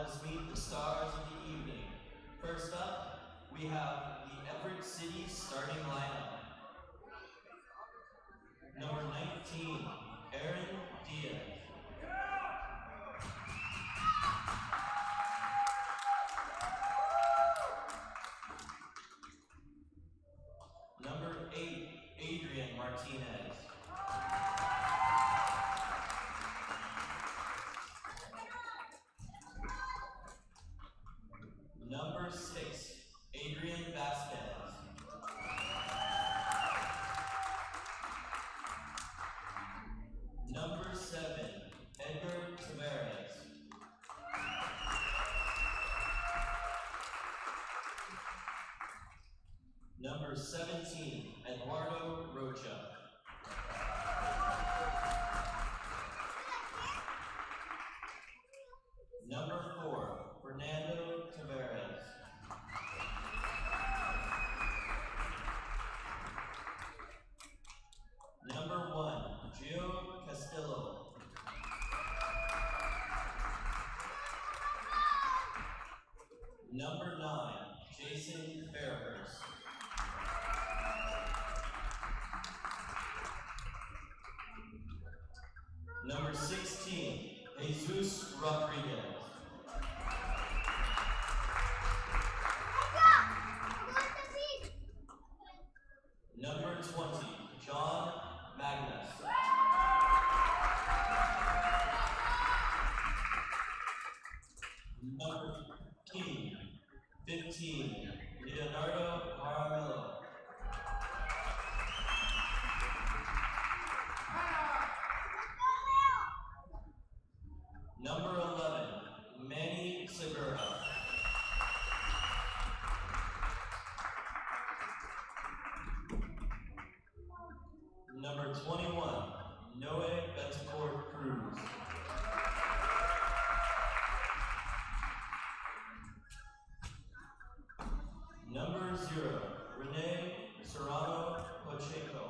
us meet the stars of the evening. First up, we have the Everett City starting lineup. Number 19, Aaron Diaz. Number 8, Adrian Martinez. Number 6, Adrian Vasquez. Number 7, Edgar Tavares. Number 17, Eduardo Rocha. Number 4, Fernando Tavares. Number 1, Gio Castillo. Number 9, Jason Fairhurst. Number 16, Jesus Rodriguez. Number 20, John Magnus. Number 15, Leonardo Caramillo. Number 11, Manny Segura. Number 21, Noe Betancourt Cruz. Number 0, Renee Serrano Pacheco.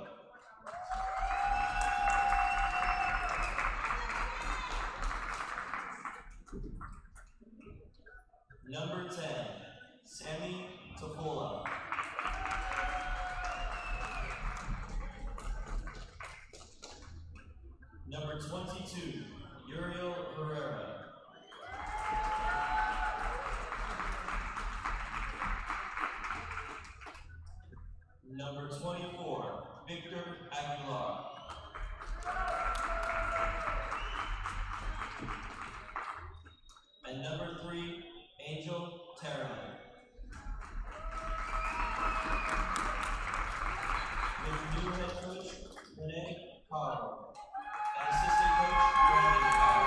Number 10, Sammy Topola. Number 22, Uriel Herrera. Number 24, Victor Aguilar. And number 3, Angel Terran. With new head coach, Renee Carr. And assistant coach, Brandon Carr.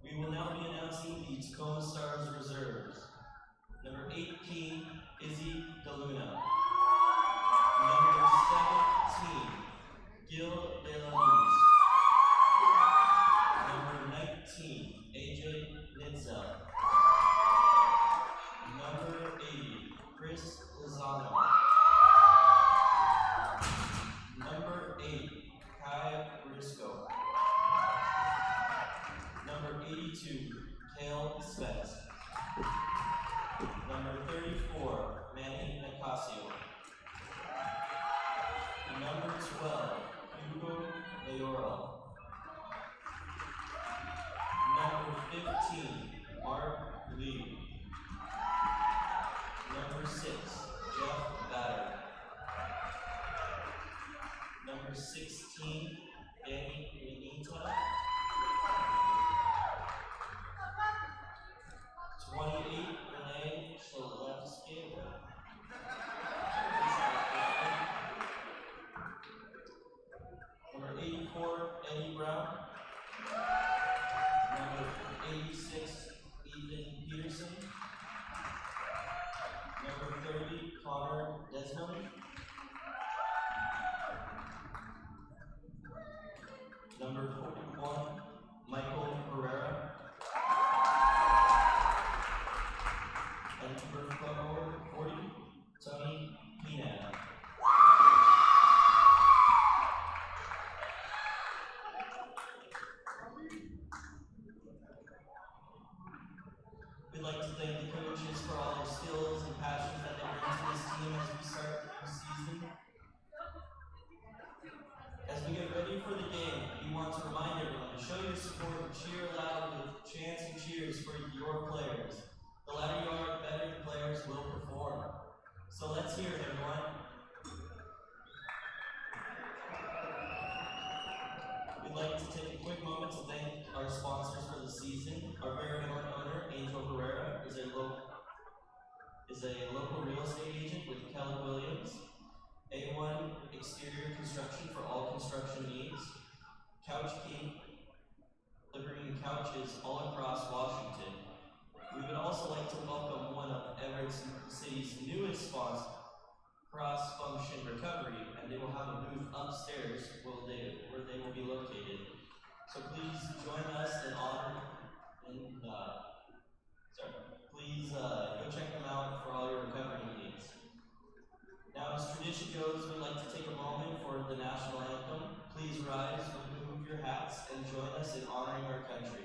We will now be announcing the Tacoma Stars reserves. Number 18, Izzy DeLuna. Number 17, Gil De La Luz. Number 19, AJ Nitzel. Number 80, Chris Lozano. Number 8, Kai Briscoe. Number 82, Kale Spence. Number 34, Manny Nicasio. Number 12, Hugo Mayoral. Number 15, Mark Lee. Number 6, Jeff Batter. Number 16, Danny Benita. 28, Renee Shalevsky. Number 84, Eddie Brown. Number 86, Ethan Peterson. Number 30, Connor Desmond. Number 41, Michael Herrera. And number 40, Tony Pina. like to take a quick moment to thank our sponsors for the season. Our very own owner, Angel Herrera, is a local real estate agent with Keller Williams. A1 Exterior Construction for all construction needs. Couch King, delivering couches all across Washington. We would also like to welcome one of Everett City's newest sponsors, Cross Function Recovery, and they will have a booth upstairs where they will be located. So please join us in honor and please go check them out for all your recovery needs. Now, as tradition goes, we'd like to take a moment for the national anthem. Please rise, remove your hats, and join us in honoring our country.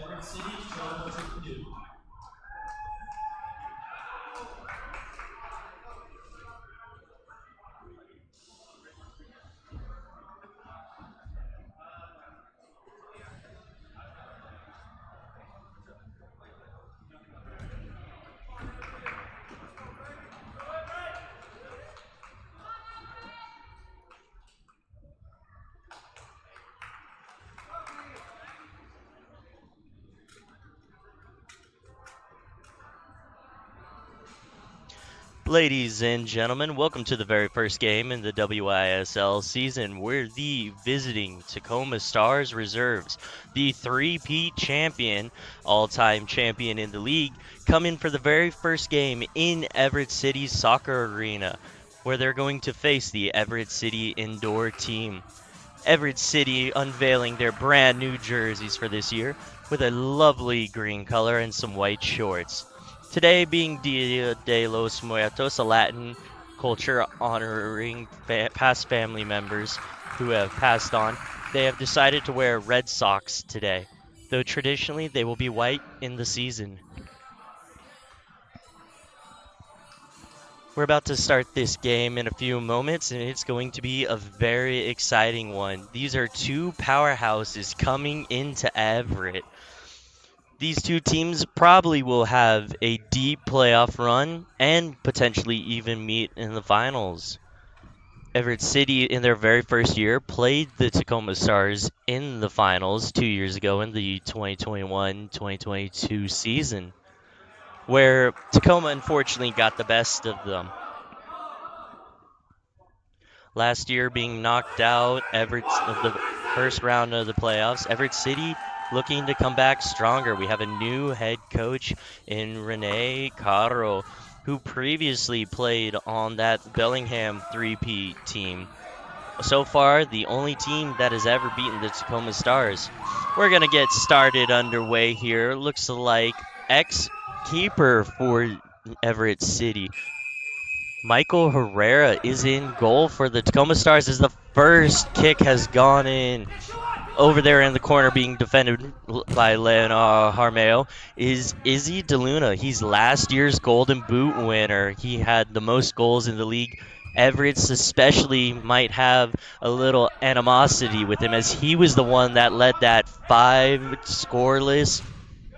Everett City, show them what you can do. Ladies and gentlemen, welcome to the very first game in the WISL season where the visiting Tacoma Stars Reserves, the three-peat champion, all-time champion in the league, come in for the very first game in Everett City's soccer arena where they're going to face the Everett City indoor team. Everett City unveiling their brand new jerseys for this year with a lovely green color and some white shorts. Today being Dia de los Muertos, a Latin culture honoring past family members who have passed on, they have decided to wear red socks today, though traditionally they will be white in the season. We're about to start this game in a few moments, and it's going to be a very exciting one. These are two powerhouses coming into Everett. These two teams probably will have a deep playoff run and potentially even meet in the finals. Everett City, in their very first year, played the Tacoma Stars in the finals 2 years ago in the 2021-2022 season, where Tacoma unfortunately got the best of them. Last year being knocked out Everett of the first round of the playoffs, Everett City looking to come back stronger. We have a new head coach in Rene Caro, who previously played on that Bellingham 3P team. So far, the only team that has ever beaten the Tacoma Stars. We're going to get started underway here. Looks like ex-keeper for Everett City, Michael Herrera, is in goal for the Tacoma Stars as the first kick has gone in. Over there in the corner being defended by Leonardo Harmeo is Izzy DeLuna. He's last year's Golden Boot winner. He had the most goals in the league. Everett's especially might have a little animosity with him as he was the one that led that 5 scoreless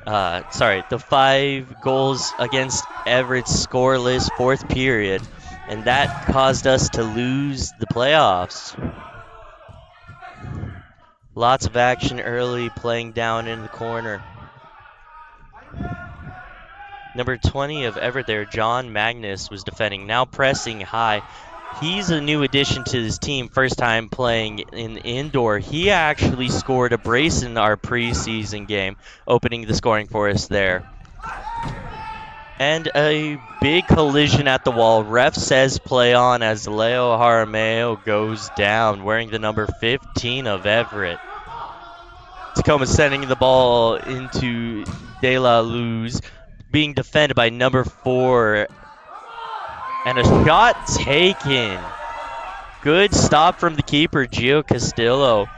the 5 goals against Everett's scoreless fourth period, and that caused us to lose the playoffs. Lots of action early, playing down in the corner. Number 20 of Everett there, John Magnus, was defending, now pressing high. He's a new addition to his team, first time playing in indoor. He actually scored a brace in our preseason game, opening the scoring for us there. And a big collision at the wall. Ref says play on as Leo Jaramillo goes down, wearing the number 15 of Everett. Tacoma sending the ball into De La Luz, being defended by number 4. And a shot taken. Good stop from the keeper, Gio Castillo.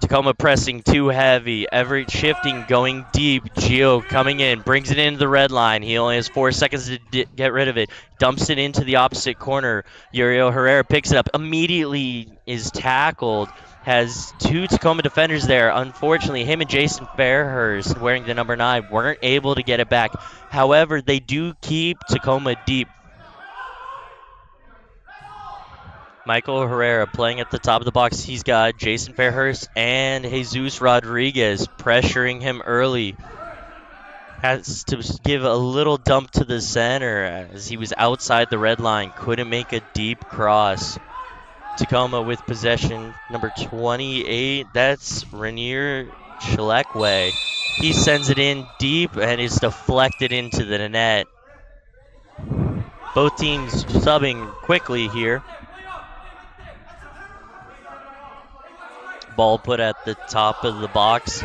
Tacoma pressing too heavy. Everett shifting, going deep. Gio coming in, brings it into the red line. He only has 4 seconds to get rid of it. Dumps it into the opposite corner. Uriel Herrera picks it up. Immediately is tackled. Has 2 Tacoma defenders there. Unfortunately, him and Jason Fairhurst, wearing the number 9, weren't able to get it back. However, they do keep Tacoma deep. Michael Herrera playing at the top of the box. He's got Jason Fairhurst and Jesus Rodriguez pressuring him early. Has to give a little dump to the center as he was outside the red line. Couldn't make a deep cross. Tacoma with possession, number 28. That's Rainier Chalekwe. He sends it in deep and is deflected into the net. Both teams subbing quickly here. Ball put at the top of the box.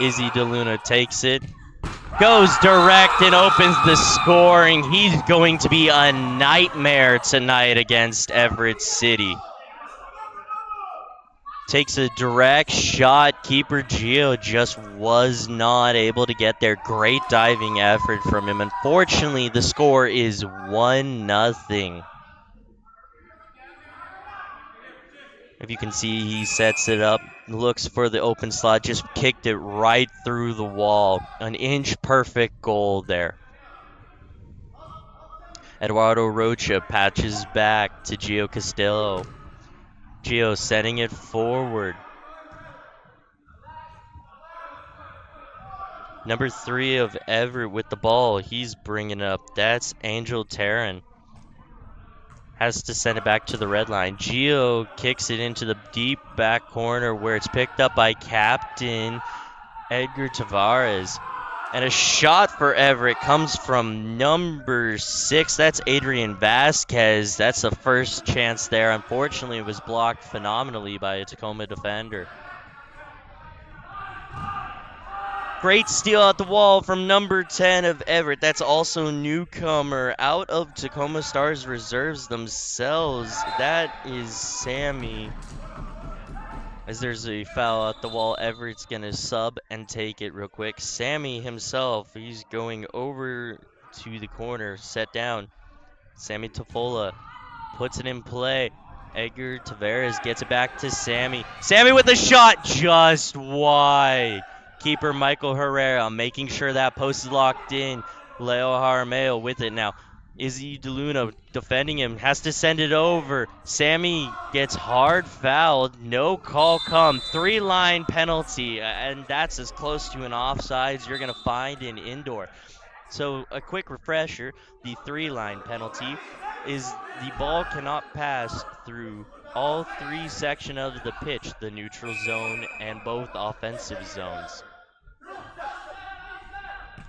Izzy DeLuna takes it. Goes direct and opens the scoring. He's going to be a nightmare tonight against Everett City. Takes a direct shot. Keeper Gio just was not able to get there. Great diving effort from him. Unfortunately, the score is 1-0. If you can see, he sets it up, looks for the open slot, just kicked it right through the wall. An inch perfect goal there. Eduardo Rocha patches back to Gio Castillo. Gio setting it forward. Number 3 of Everett with the ball. He's bringing it up. That's Angel Taryn. Has to send it back to the red line. Gio kicks it into the deep back corner where it's picked up by captain Edgar Tavares. And a shot for Everett comes from number 6. That's Adrian Vasquez. That's the first chance there. Unfortunately, it was blocked phenomenally by a Tacoma defender. Great steal at the wall from number 10 of Everett. That's also newcomer out of Tacoma Stars reserves themselves. That is Sammy. As there's a foul at the wall, Everett's going to sub and take it real quick. Sammy himself, he's going over to the corner, set down. Sammy Tofola puts it in play. Edgar Tavares gets it back to Sammy. Sammy with a shot just wide. Keeper Michael Herrera making sure that post is locked in. Leo Jaramillo with it now. Izzy DeLuna defending him, has to send it over. Sammy gets hard fouled. No call come. 3-line penalty, and that's as close to an offsides you're going to find in indoor. So a quick refresher, the 3-line penalty is the ball cannot pass through all 3 sections of the pitch, the neutral zone and both offensive zones.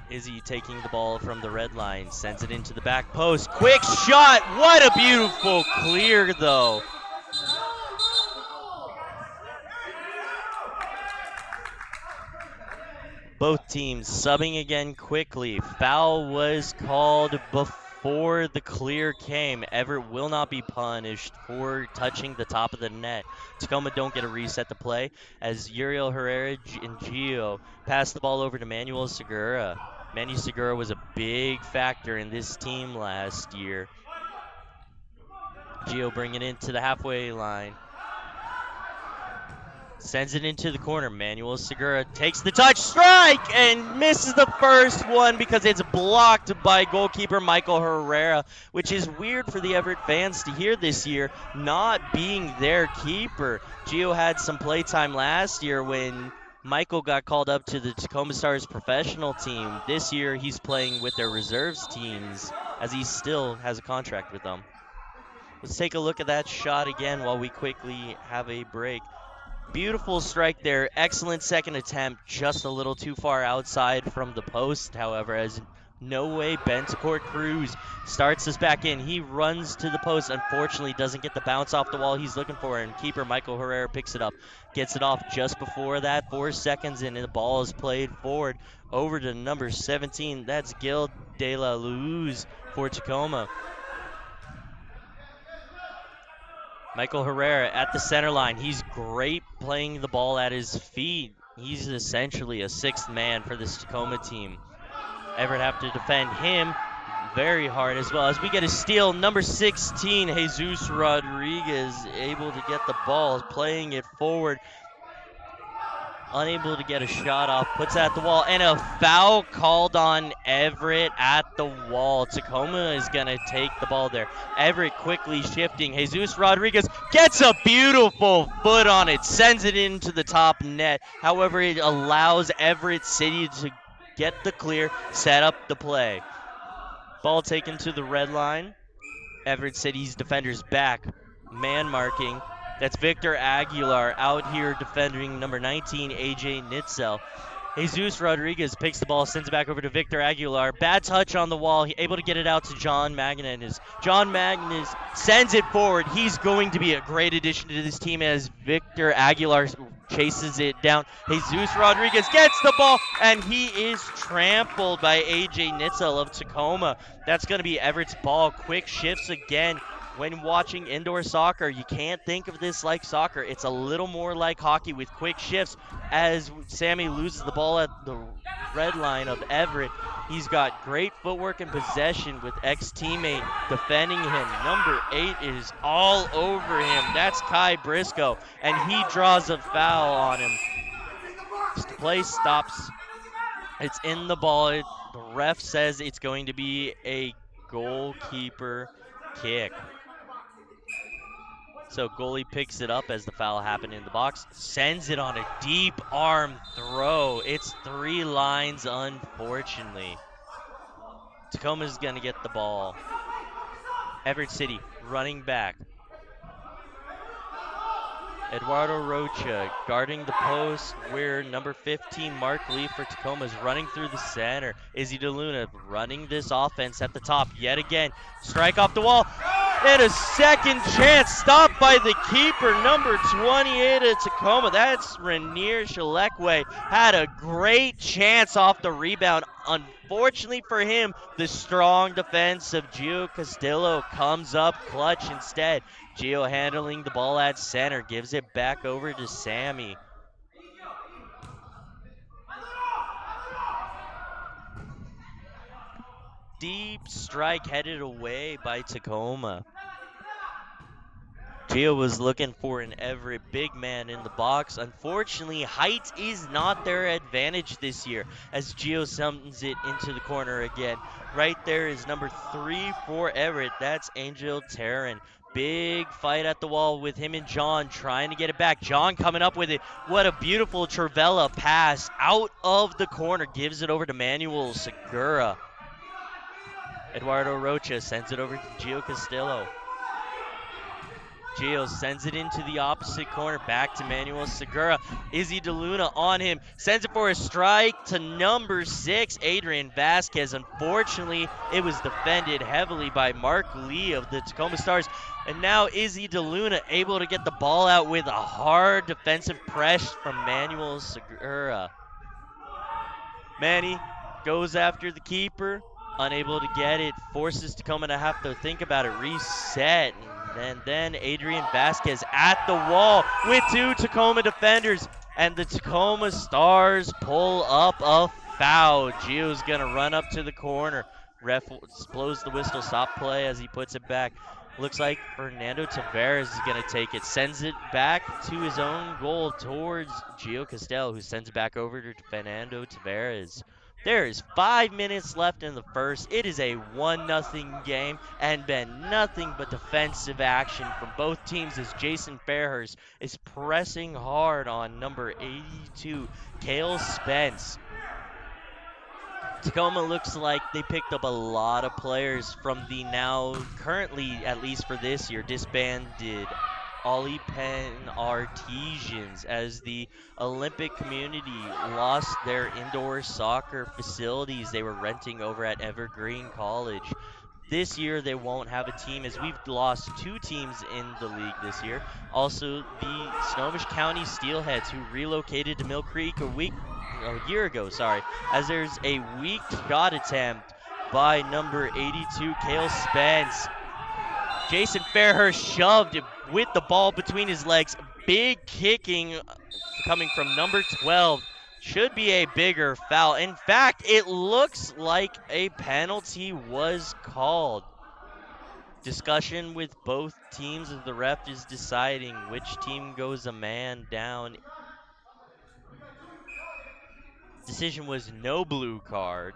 Izzy taking the ball from the red line, sends it into the back post. Quick shot! What a beautiful clear, though. Both teams subbing again quickly. Foul was called before the clear came. Everett will not be punished for touching the top of the net. Tacoma don't get a reset to play as Uriel Herrera and Gio pass the ball over to Manuel Segura. Manuel Segura was a big factor in this team last year. Gio bringing it into the halfway line. Sends it into the corner. Manuel Segura takes the touch, strike, and misses the first one because it's blocked by goalkeeper Michael Herrera, which is weird for the Everett fans to hear this year, not being their keeper. Gio had some playtime last year when Michael got called up to the Tacoma Stars professional team. This year, he's playing with their reserves teams as he still has a contract with them. Let's take a look at that shot again while we quickly have a break. Beautiful strike there. Excellent second attempt. Just a little too far outside from the post, however, as no way Bentecourt Cruz starts us back in. He runs to the post. Unfortunately, doesn't get the bounce off the wall he's looking for, and keeper Michael Herrera picks it up. Gets it off just before that. 4 seconds in, and the ball is played forward over to number 17. That's Gil De La Luz for Tacoma. Michael Herrera at the center line. He's great playing the ball at his feet. He's essentially a sixth man for this Tacoma team. Everett have to defend him very hard as well. As we get a steal, number 16, Jesus Rodriguez, able to get the ball, playing it forward. Unable to get a shot off, puts it at the wall, and a foul called on Everett at the wall. Tacoma is going to take the ball there. Everett quickly shifting. Jesus Rodriguez gets a beautiful foot on it, sends it into the top net. However, it allows Everett City to get the clear, set up the play. Ball taken to the red line. Everett City's defenders back, man marking. That's Victor Aguilar out here defending number 19, AJ Nitzel. Jesus Rodriguez picks the ball, sends it back over to Victor Aguilar. Bad touch on the wall, able to get it out to John Magnus. John Magnus sends it forward. He's going to be a great addition to this team as Victor Aguilar chases it down. Jesus Rodriguez gets the ball, and he is trampled by AJ Nitzel of Tacoma. That's going to be Everett's ball. Quick shifts again. When watching indoor soccer, you can't think of this like soccer. It's a little more like hockey with quick shifts. As Sammy loses the ball at the red line of Everett, he's got great footwork and possession with ex-teammate defending him. Number 8 is all over him. That's Kai Briscoe, and he draws a foul on him. The play stops. It's in the ball. The ref says it's going to be a goalkeeper kick. So goalie picks it up as the foul happened in the box, sends it on a deep arm throw. It's 3 lines, unfortunately. Tacoma's going to get the ball. Everett City running back. Eduardo Rocha guarding the post where number 15, Mark Lee for Tacoma is running through the center. Izzy DeLuna running this offense at the top yet again. Strike off the wall. And a second chance stopped by the keeper, number 28 at Tacoma. That's Rainier Shalekwe. Had a great chance off the rebound. Unfortunately for him, the strong defense of Gio Castillo comes up clutch instead. Gio handling the ball at center, gives it back over to Sammy. Deep strike headed away by Tacoma. Gio was looking for an Everett big man in the box. Unfortunately, height is not their advantage this year as Gio sends it into the corner again. Right there is number 3 for Everett. That's Angel Taryn. Big fight at the wall with him and John trying to get it back. John coming up with it. What a beautiful Travella pass out of the corner. Gives it over to Manuel Segura. Eduardo Rocha sends it over to Gio Castillo. Gio sends it into the opposite corner, back to Manuel Segura. Izzy DeLuna on him, sends it for a strike to number 6, Adrian Vasquez. Unfortunately, it was defended heavily by Mark Lee of the Tacoma Stars. And now Izzy DeLuna able to get the ball out with a hard defensive press from Manuel Segura. Manny goes after the keeper, unable to get it, forces Tacoma to have to think about it, reset. And then Adrian Vasquez at the wall with 2 Tacoma defenders. And the Tacoma Stars pull up a foul. Gio's going to run up to the corner. Ref blows the whistle, stop play as he puts it back. Looks like Fernando Tavares is going to take it. Sends it back to his own goal towards Gio Castel, who sends it back over to Fernando Tavares. There is 5 minutes left in the first. It is a 1-0 game and been nothing but defensive action from both teams as Jason Fairhurst is pressing hard on number 82, Cale Spence. Tacoma looks like they picked up a lot of players from the now currently, at least for this year, disbanded Ollie Penn Artesians as the Olympic community lost their indoor soccer facilities they were renting over at Evergreen College. This year they won't have a team as we've lost 2 teams in the league this year. Also, the Snohomish County Steelheads who relocated to Mill Creek a year ago, sorry, as there's a weak shot attempt by number 82, Cale Spence. Jason Fairhurst shoved with the ball between his legs. Big kicking coming from number 12. Should be a bigger foul. In fact, it looks like a penalty was called. Discussion with both teams as the ref is deciding which team goes a man down. Decision was no blue card.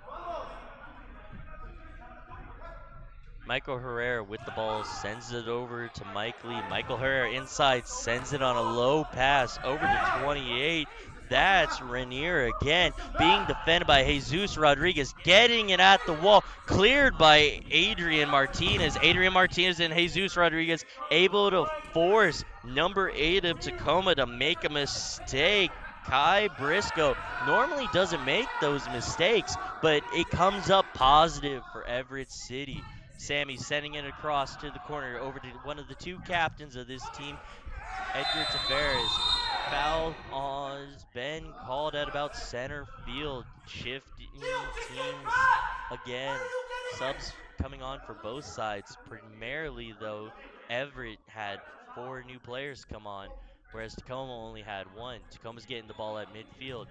Michael Herrera with the ball sends it over to Mike Lee. Michael Herrera inside sends it on a low pass over to 28. That's Rainier again, being defended by Jesus Rodriguez, getting it at the wall, cleared by Adrian Martinez. Adrian Martinez and Jesus Rodriguez able to force number 8 of Tacoma to make a mistake. Kai Briscoe normally doesn't make those mistakes, but it comes up positive for Everett City. Sammy sending it across to the corner over to one of the 2 captains of this team, Edgar Tavares. Foul has been called at about center field, shifting teams again. Subs coming on for both sides. Primarily, though, Everett had 4 new players come on, whereas Tacoma only had 1. Tacoma's getting the ball at midfield.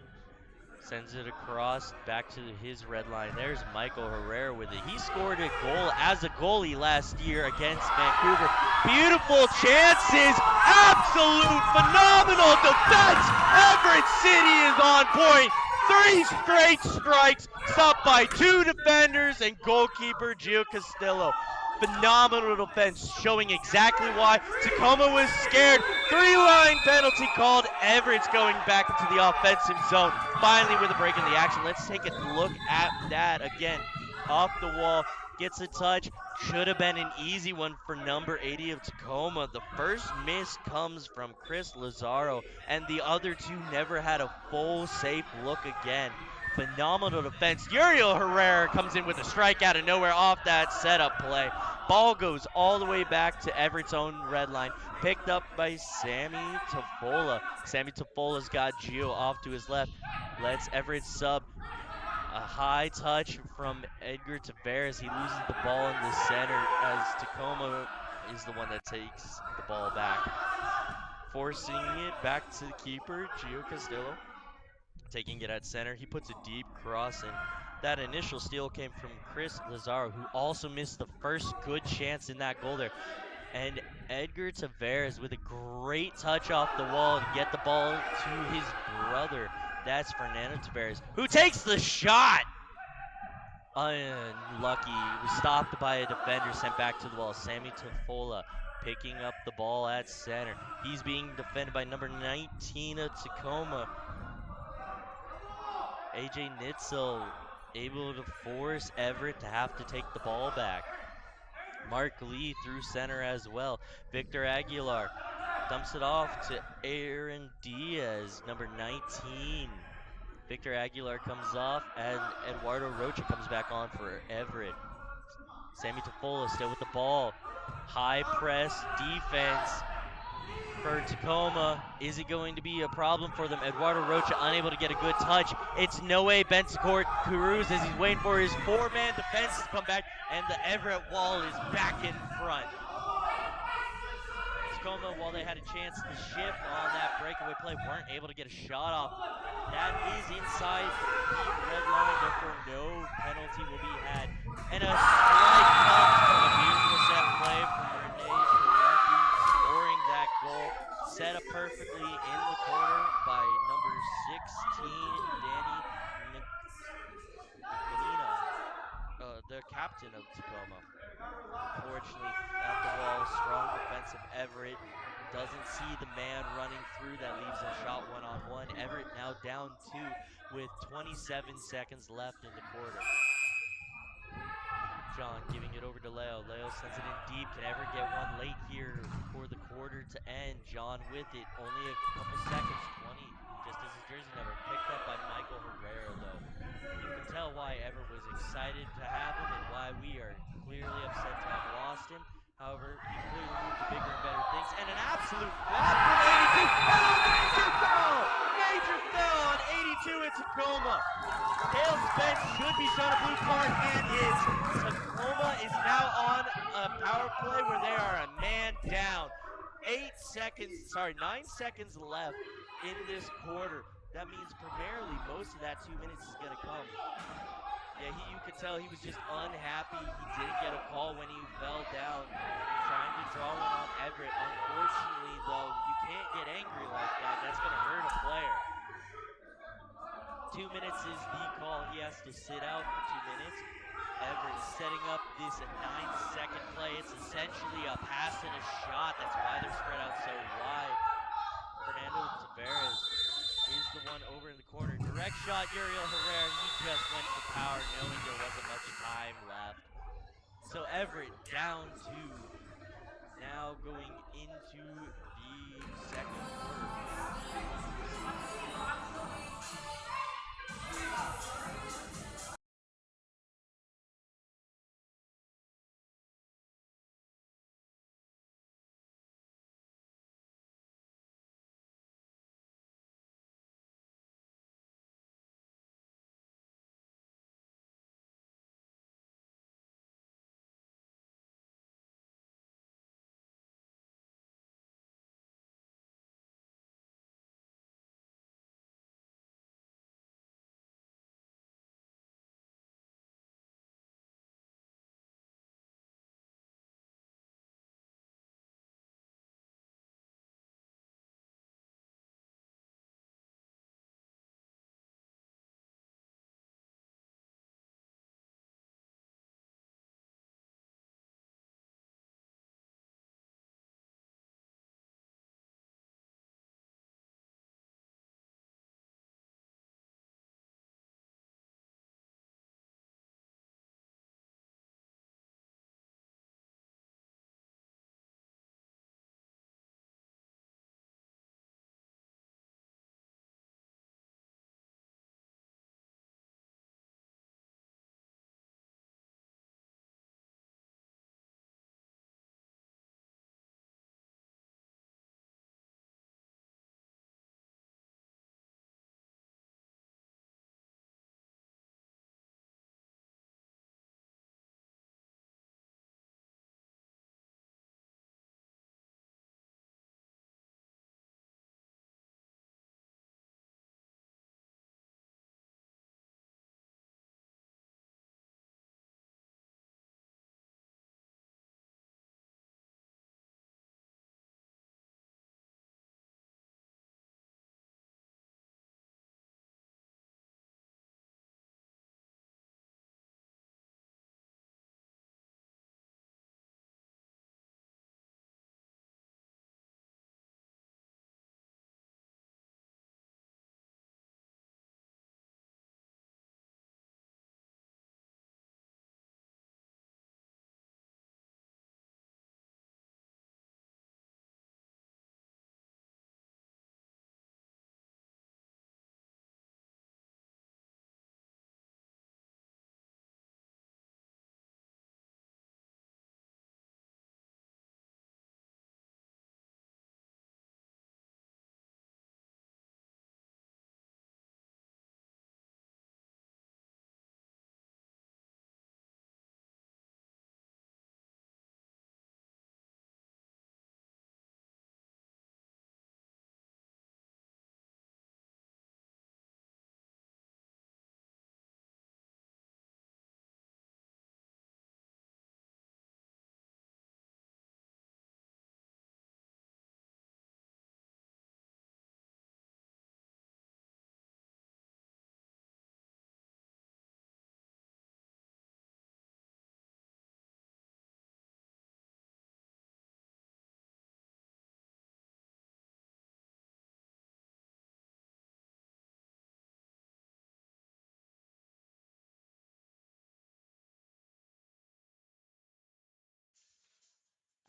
Sends it across back to his red line. There's Michael Herrera with it. He scored a goal as a goalie last year against Vancouver. Beautiful chances. Absolute phenomenal defense. Everett City is on point. 3 straight strikes, stopped by 2 defenders and goalkeeper Gio Castillo. Phenomenal defense, showing exactly why Tacoma was scared. 3-line penalty called. Everett's going back into the offensive zone. Finally with a break in the action. Let's take a look at that again. Off the wall, gets a touch. Should have been an easy one for number 80 of Tacoma. The first miss comes from Chris Lazaro, and the other 2 never had a full safe look again. Phenomenal defense. Uriel Herrera comes in with a strike out of nowhere off that setup play. Ball goes all the way back to Everett's own red line. Picked up by Sammy Tafola. Sammy Tafola's got Gio off to his left. Lets Everett sub. A high touch from Edgar Tavares. He loses the ball in the center as Tacoma is the one that takes the ball back. Forcing it back to the keeper, Gio Castillo. Taking it at center, he puts a deep cross in. That initial steal came from Chris Lazaro, who also missed the first good chance in that goal there. And Edgar Tavares with a great touch off the wall to get the ball to his brother. That's Fernando Tavares, who takes the shot. Unlucky. Was stopped by a defender, sent back to the wall. Sammy Tafola picking up the ball at center. He's being defended by number 19 of Tacoma. AJ Nitzel able to force Everett to have to take the ball back. Mark Lee through center as well. Victor Aguilar dumps it off to Aaron Diaz, number 19. Victor Aguilar comes off, and Eduardo Rocha comes back on for Everett. Sammy Tafola still with the ball. High press defense for Tacoma. Is it going to be a problem for them? Eduardo Rocha unable to get a good touch. It's no way Bensacourt Cruz as he's waiting for his 4-man defense to come back, and the Everett wall is back in front. Tacoma, while they had a chance to shift on that breakaway play, weren't able to get a shot off. That is inside the red line, therefore no penalty will be had. And a strike comes from a beautiful set play from Renee the captain of Tacoma. Unfortunately, at the wall, strong defensive Everett doesn't see the man running through. That leaves a shot one-on-one. Everett now down 2 with 27 seconds left in the quarter. John giving it over to Leo. Leo sends it in deep. Can Everett get one late here for the quarter to end? John with it. Only a couple seconds, 20, just as his jersey number. Picked up by Michael Herrera, though. You can tell why Everett was excited to have him and why we are clearly upset to have lost him. However, he clearly moved to bigger and better things. And an absolute flop from 82. Oh, major foul! Major foul on 82 in Tacoma. Dale Spence should be shown a blue card and is. Tacoma is now on a power play where they are a man down. 9 seconds left in this quarter. That means primarily most of that 2 minutes is going to come. Yeah, you could tell he was just unhappy. He didn't get a call when he fell down, trying to draw one on Everett. Unfortunately, though, you can't get angry like that. That's going to hurt a player. 2 minutes is the call. He has to sit out for 2 minutes. Everett is setting up this 9-second play. It's essentially a pass and a shot. That's why they're spread out so wide. Fernando Tavares is the one over in the corner. Direct shot, Uriel Herrera. He just went for power, knowing there wasn't much time left. So Everett down 2. Now going into the second quarter.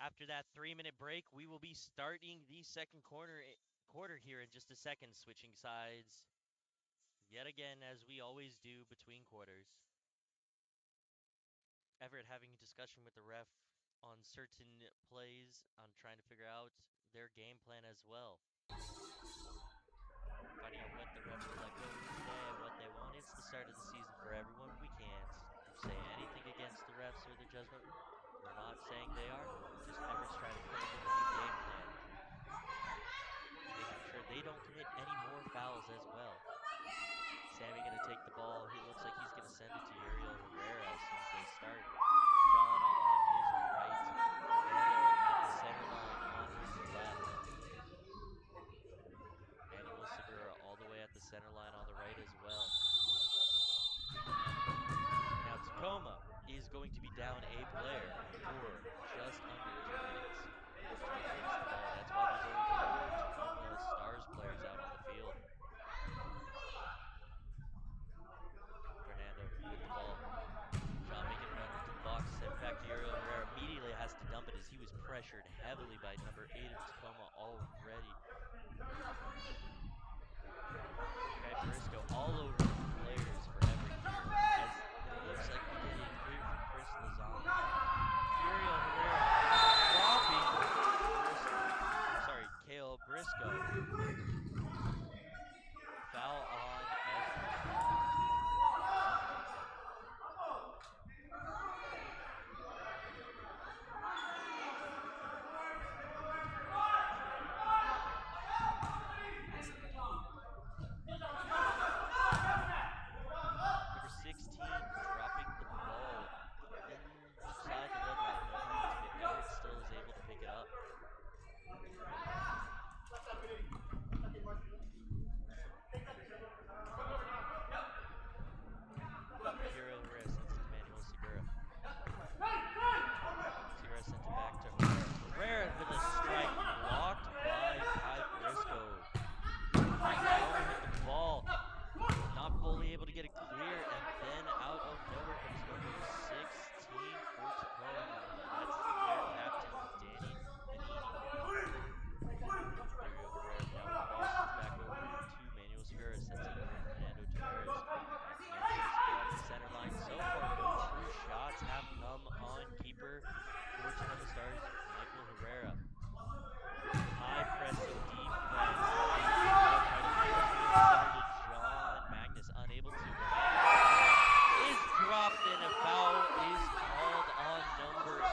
After that 3-minute break, we will be starting the second quarter here in just a second, switching sides yet again as we always do between quarters. Everett having a discussion with the ref on certain plays, on trying to figure out their game plan as well. Finding out what the refs will let go today and what they won't. It's the start of the season for everyone. We can't say anything against the refs or their judgment. We're not saying they are. Just Everett's trying to come up with a new game plan, making sure they don't commit any more fouls as well. Sammy going to take the ball. He looks like he's going to send it to Uriel Herrera as soon as they start. John on his right. Fernando at the center line on his left. Manuel Segura all the way at the center line on the right as well. Now Tacoma is going to be down a player for just under 2 minutes. Gio takes the ball. That's why there's only 4 Tacoma Stars players out on the field. Fernando with the ball. John making a run into the box, send it back to Uriel Herrera. Immediately has to dump it as he was pressured heavily by number 8 of Tacoma already. Kai Briscoe all over the players for Everett here, as it looks like we get a clear for Chris Lozano. Uriel Herrera dropping Kale Briscoe. Foul on Everett. Number 16 dropping the ball inside the red line. No penalty, but Everett still is able to pick it up. Uriel Herrera sends it to Manuel Segura. Segura sends it back to Herrera. Herrera with a strike blocked by Kai Briscoe. Tacoma with the ball. Not fully able to get it clear, and then out of nowhere comes number 16 for Tacoma. That's their captain, Danny Manini. Uriel Herrera now with the ball, sends it back over to Manuel Segura, sends it over Fernando Tavares. Back to Manuel Segura at the center line. So far, no true shots have come on keeper for Tacoma Stars, Michael Herrera. High pressing defense. They take the ball, try to move it through the center to John Magnus, unable to. Is dropped and a foul is called on number 80,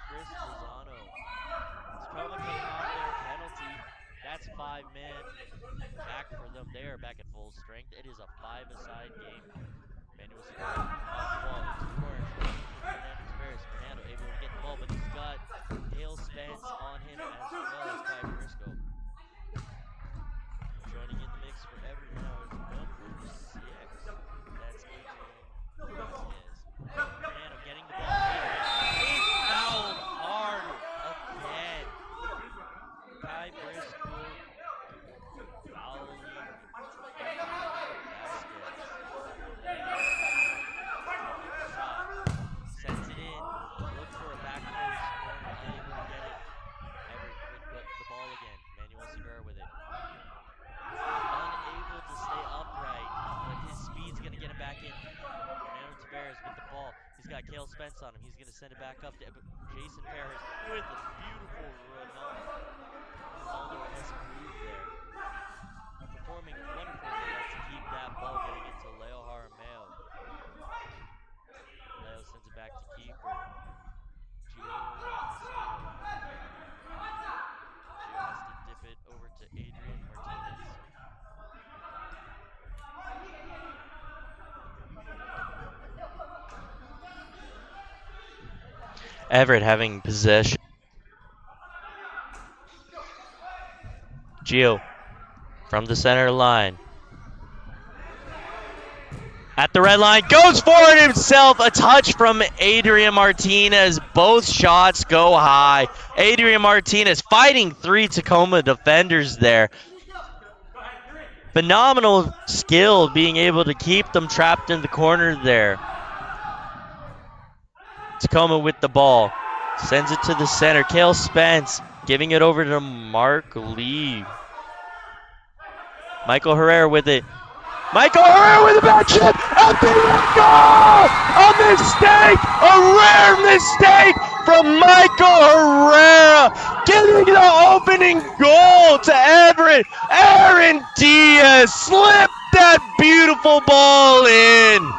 Chris Lozano. Tacoma coming off their penalty. That's 5-man back for them. They are back at full strength. It is a 5-a-side game. Manuel Segura off the ball into the corner, looking for Fernando Tavares. Fernando able to get the ball, but he's got Hale Spence on him as well as Kai Briscoe. Joining in the mix for Everett now is number 6. That's Adrian Martinez. Fernando getting the ball. Adrian is fouled hard again. Kai Briscoe fouling sends it in, look for a back post corner, unable to get it. Everett with the ball again. Manuel Segura with it. Unable to stay upright, but his speed's going to get him back in. Fernando Tavares with the ball. He's got Cale Spence on him. He's going to send it back up to Jason Ferris with a beautiful Ronaldo-esque move there. Performing wonderfully to keep that ball getting into Leo Jaramillo. Leo sends it back to keeper. Gio Castillo. Gio has to dip it over to Adrian Martinez. Everett having possession. Gio from the center line. At the red line, goes for it himself. A touch from Adrian Martinez. Both shots go high. Adrian Martinez fighting 3 Tacoma defenders there. Phenomenal skill being able to keep them trapped in the corner there. Tacoma with the ball. Sends it to the center. Cale Spence giving it over to Mark Lee. Michael Herrera with it. Michael Herrera with a back chip. A big goal! A mistake! A rare mistake from Michael Herrera. Getting the opening goal to Everett. Aaron Diaz slipped that beautiful ball in.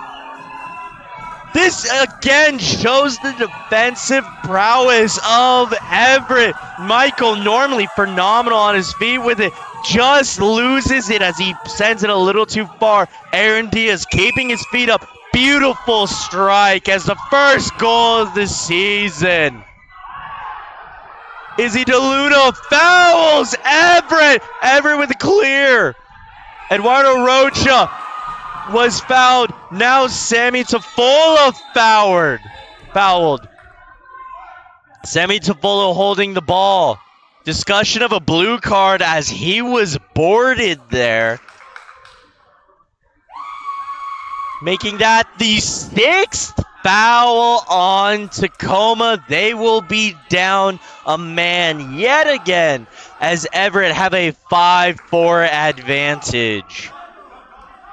This again shows the defensive prowess of Everett. Michael, normally phenomenal on his feet with it, just loses it as he sends it a little too far. Aaron Diaz keeping his feet up. Beautiful strike as the first goal of the season. Izzy DeLuno fouls Everett. Everett with a clear. Eduardo Rocha was fouled. Now Sammy Tofola fouled. Sammy Tofola holding the ball. Discussion of a blue card as he was boarded there. Making that the 6th foul on Tacoma. They will be down a man yet again as Everett have a 5-4 advantage.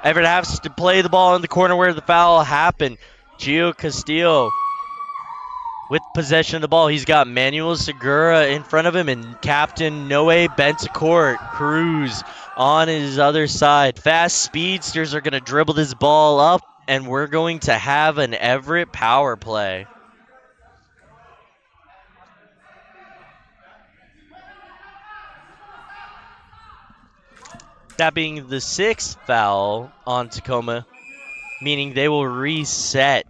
Everett has to play the ball in the corner where the foul happened. Gio Castillo with possession of the ball. He's got Manuel Segura in front of him and captain Noe Bentacourt Cruz on his other side. Fast speedsters are going to dribble this ball up, and we're going to have an Everett power play. That being the 6th foul on Tacoma, meaning they will reset.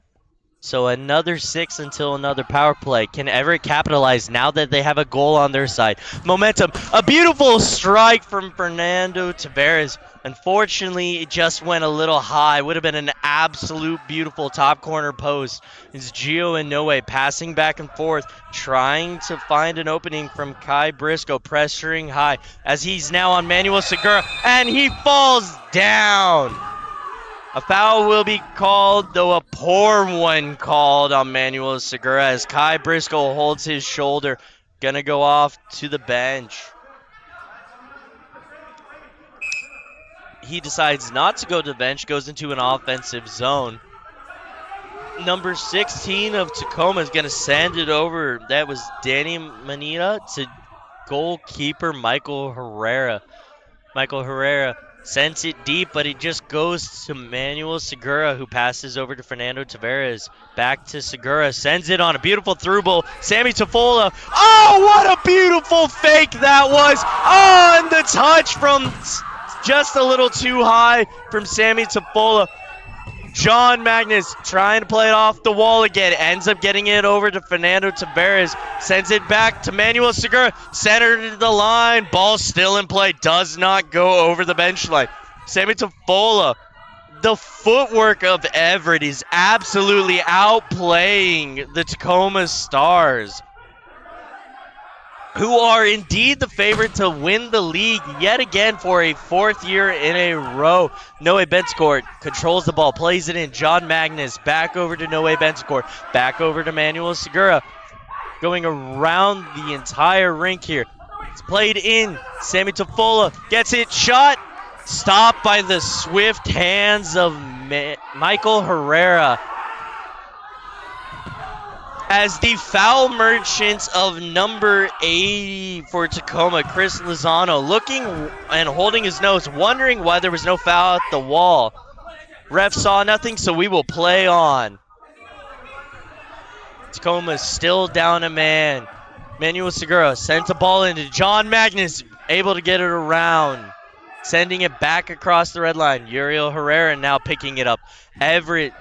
So another 6 until another power play. Can Everett capitalize now that they have a goal on their side? Momentum. A beautiful strike from Fernando Tavares. Unfortunately, it just went a little high. Would have been an absolute beautiful top corner post. It's Gio and Noe passing back and forth, trying to find an opening from Kai Briscoe, pressuring high as he's now on Manuel Segura, and he falls down. A foul will be called, though a poor one called on Manuel Segura as Kai Briscoe holds his shoulder. Gonna go off to the bench. He decides not to go to the bench, goes into an offensive zone. Number 16 of Tacoma is gonna send it over. That was Danny Manita to goalkeeper Michael Herrera. Michael Herrera sends it deep, but it just goes to Manuel Segura, who passes over to Fernando Tavares. Back to Segura, sends it on a beautiful through ball. Sammy Tofola. Oh, what a beautiful fake that was. Oh, and the touch from just a little too high from Sammy Tofola. John Magnus trying to play it off the wall again. Ends up getting it over to Fernando Tavares. Sends it back to Manuel Segura. Centered to the line. Ball still in play. Does not go over the bench line. Sammy Tofola. The footwork of Everett is absolutely outplaying the Tacoma Stars, who are indeed the favorite to win the league yet again for a 4th year in a row. Noe Bentacourt controls the ball, plays it in. John Magnus back over to Noe Bentacourt, back over to Manuel Segura. Going around the entire rink here. It's played in. Sammy Tofola gets it, shot. Stopped by the swift hands of Michael Herrera. As the foul merchant of number 80 for Tacoma, Chris Lozano, looking and holding his nose, wondering why there was no foul at the wall. Ref saw nothing, so we will play on. Tacoma still down a man. Manuel Segura sends a ball into John Magnus, able to get it around. Sending it back across the red line. Uriel Herrera now picking it up. Everett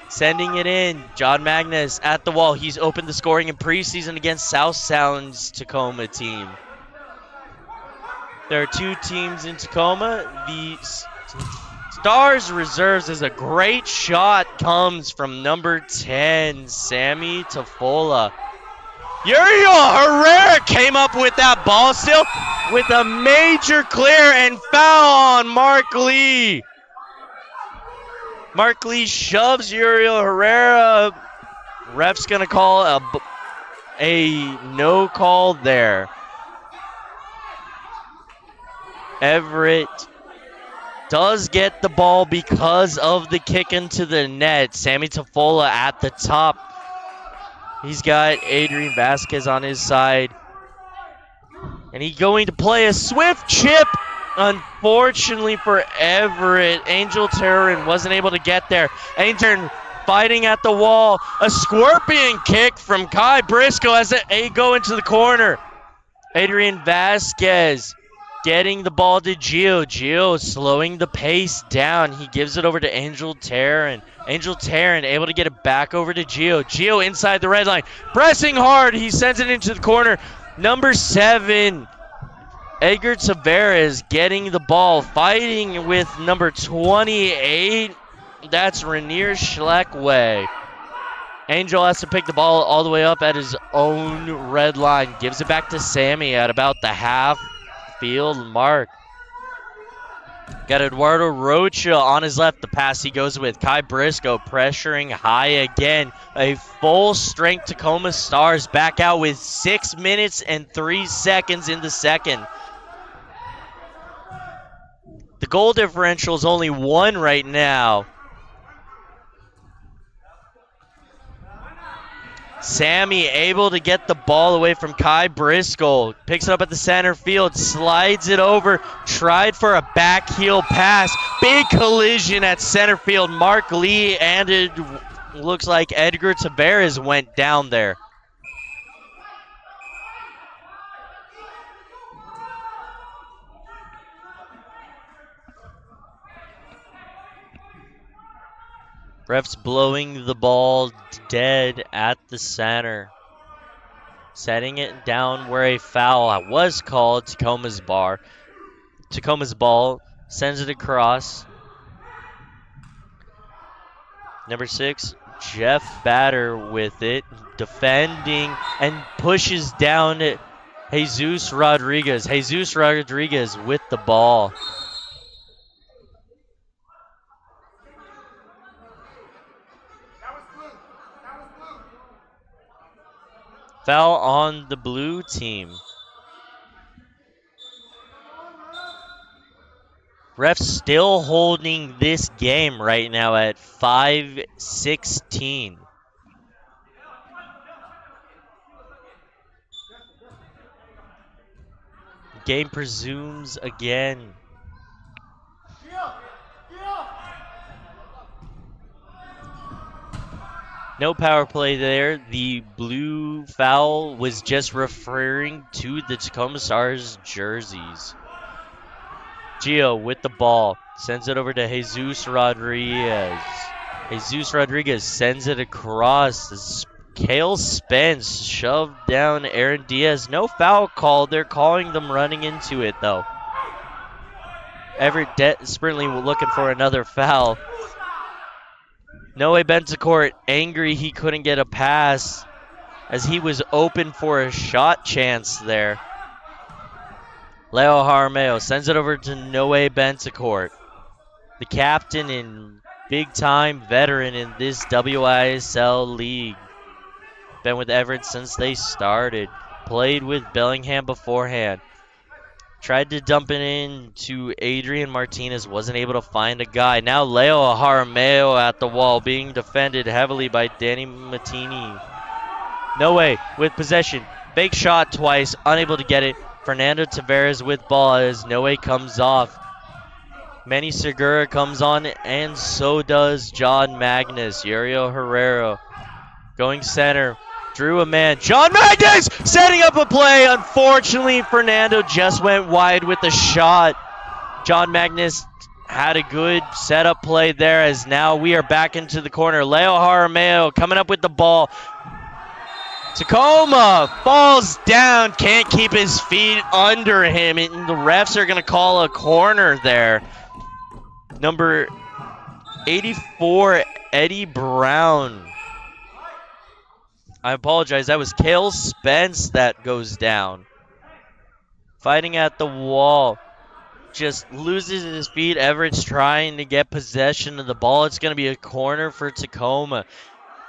sending it in. John Magnus at the wall. He's opened the scoring in preseason against South Sound's Tacoma team. There are 2 teams in Tacoma. The Stars reserves as a great shot comes from number 10, Sammy Tofola. Uriel Herrera came up with that ball still with a major clear and foul on Mark Lee. Mark Lee shoves Uriel Herrera Ref's going to call a no call there. Everett does get the ball because of the kick into the net. Sammy Tafola at the top. He's got Adrian Vasquez on his side. And he's going to play a swift chip. Unfortunately for Everett, Angel Terran wasn't able to get there. Angel fighting at the wall. A scorpion kick from Kai Briscoe as they go into the corner. Adrian Vasquez getting the ball to Gio. Gio slowing the pace down. He gives it over to Angel Terran. Angel Terran able to get it back over to Gio. Gio inside the red line. Pressing hard. He sends it into the corner. Number 7, Edgar Tavares getting the ball. Fighting with number 28. That's Rainier Schleckway. Angel has to pick the ball all the way up at his own red line. Gives it back to Sammy at about the half field mark. Got Eduardo Rocha on his left. The pass he goes with Kai Briscoe pressuring high again. A full strength Tacoma Stars back out with 6 minutes and 3 seconds in the second. The goal differential is only 1 right now. Sammy able to get the ball away from Kai Briscoe. Picks it up at the center field, slides it over, tried for a back heel pass. Big collision at center field. Mark Lee and it looks like Edgar Tavares went down there. Ref's blowing the ball dead at the center. Setting it down where a foul was called. Tacoma's ball sends it across. Number 6, Jeff Batter with it. Defending and pushes down Jesus Rodriguez. Jesus Rodriguez with the ball. Foul on the blue team. Refs still holding this game right now at 5-16. Game presumes again. No power play there. The blue foul was just referring to the Tacoma Stars jerseys. Gio with the ball. Sends it over to Jesus Rodriguez. Jesus Rodriguez sends it across. Kale Spence shoved down Aaron Diaz. No foul call. They're calling them running into it, though. Everett desperately looking for another foul. Noe Bentacourt angry he couldn't get a pass as he was open for a shot chance there. Leo Jaramillo sends it over to Noe Bentacourt, the captain and big-time veteran in this WISL league. Been with Everett since they started. Played with Bellingham beforehand. Tried to dump it in to Adrian Martinez. Wasn't able to find a guy. Now Leo Jaramillo at the wall, being defended heavily by Danny Mattini. Noe with possession. Fake shot twice. Unable to get it. Fernando Tavares with ball as Noe comes off. Manny Segura comes on, and so does John Magnus. Uriel Herrero going center. Drew a man. John Magnus setting up a play. Unfortunately, Fernando just went wide with the shot. John Magnus had a good setup play there as now we are back into the corner. Leo Jaramillo coming up with the ball. Tacoma falls down. Can't keep his feet under him. And the refs are going to call a corner there. Number 84, Eddie Brown. I apologize. That was Kale Spence that goes down. Fighting at the wall. Just loses his feet. Everett's trying to get possession of the ball. It's going to be a corner for Tacoma.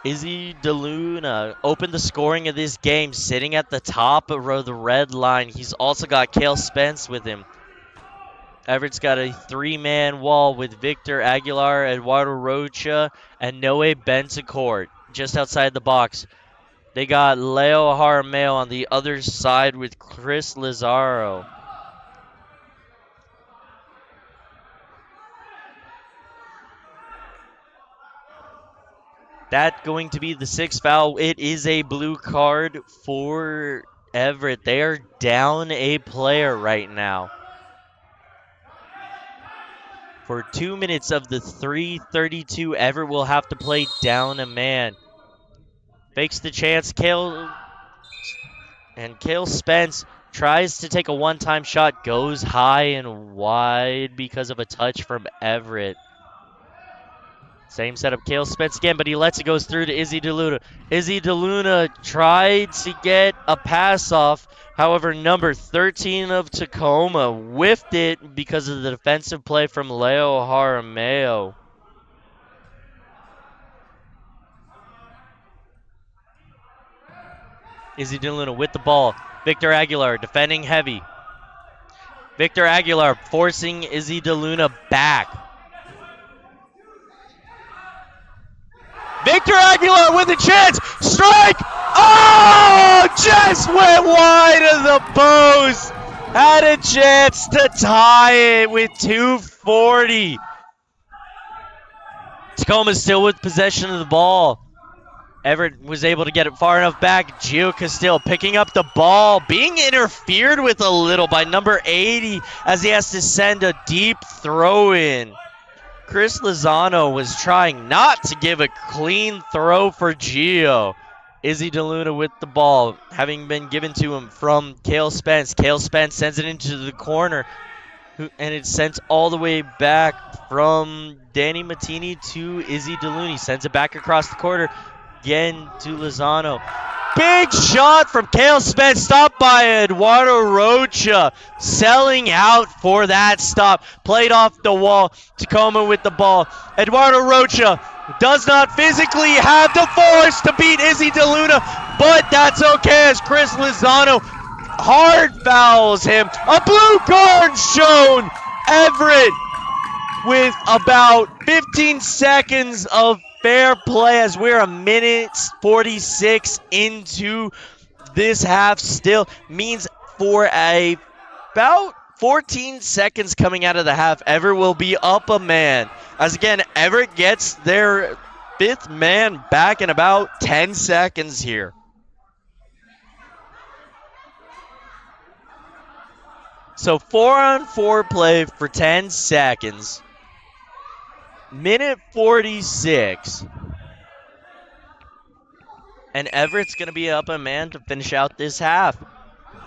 Izzy DeLuna opened the scoring of this game, sitting at the top of the red line. He's also got Cale Spence with him. Everett's got a three-man wall with Victor Aguilar, Eduardo Rocha, and Noe Bentecourt just outside the box. They got Leo Jaramillo on the other side with Chris Lazaro. That going to be the sixth foul. It is a blue card for Everett. They are down a player right now. For 2 minutes of the 3:32, Everett will have to play down a man. Fakes the chance. Cale Spence tries to take a one-time shot, goes high and wide because of a touch from Everett. Same setup, Cale Spence again, but he lets it go through to Izzy DeLuna. Izzy DeLuna tried to get a pass off. However, number 13 of Tacoma whiffed it because of the defensive play from Leo Jaramillo. Izzy DeLuna with the ball. Victor Aguilar defending heavy. Victor Aguilar forcing Izzy DeLuna back. Victor Aguilar with a chance. Strike! Oh! Just went wide of the post. Had a chance to tie it with 2:40. Tacoma still with possession of the ball. Everett was able to get it far enough back. Gio Castillo picking up the ball, being interfered with a little by number 80 as he has to send a deep throw in. Chris Lozano was trying not to give a clean throw for Gio. Izzy DeLuna with the ball, having been given to him from Cale Spence. Cale Spence sends it into the corner, and it's sent all the way back from Danny Mattini to Izzy DeLuna. He sends it back across the corner, again to Lozano. Big shot from Cale Spence, stopped by Eduardo Rocha, selling out for that stop. Played off the wall. Tacoma with the ball. Eduardo Rocha does not physically have the force to beat Izzy DeLuna, but that's okay as Chris Lozano hard fouls him. A blue card shown. Everett with about 15 seconds of fair play as we're a minute 46 into this half still. Means for about 14 seconds coming out of the half, Everett will be up a man. As again, Everett gets their fifth man back in about 10 seconds here. So 4-on-4 play for 10 seconds. Minute 46. And Everett's going to be up a man to finish out this half.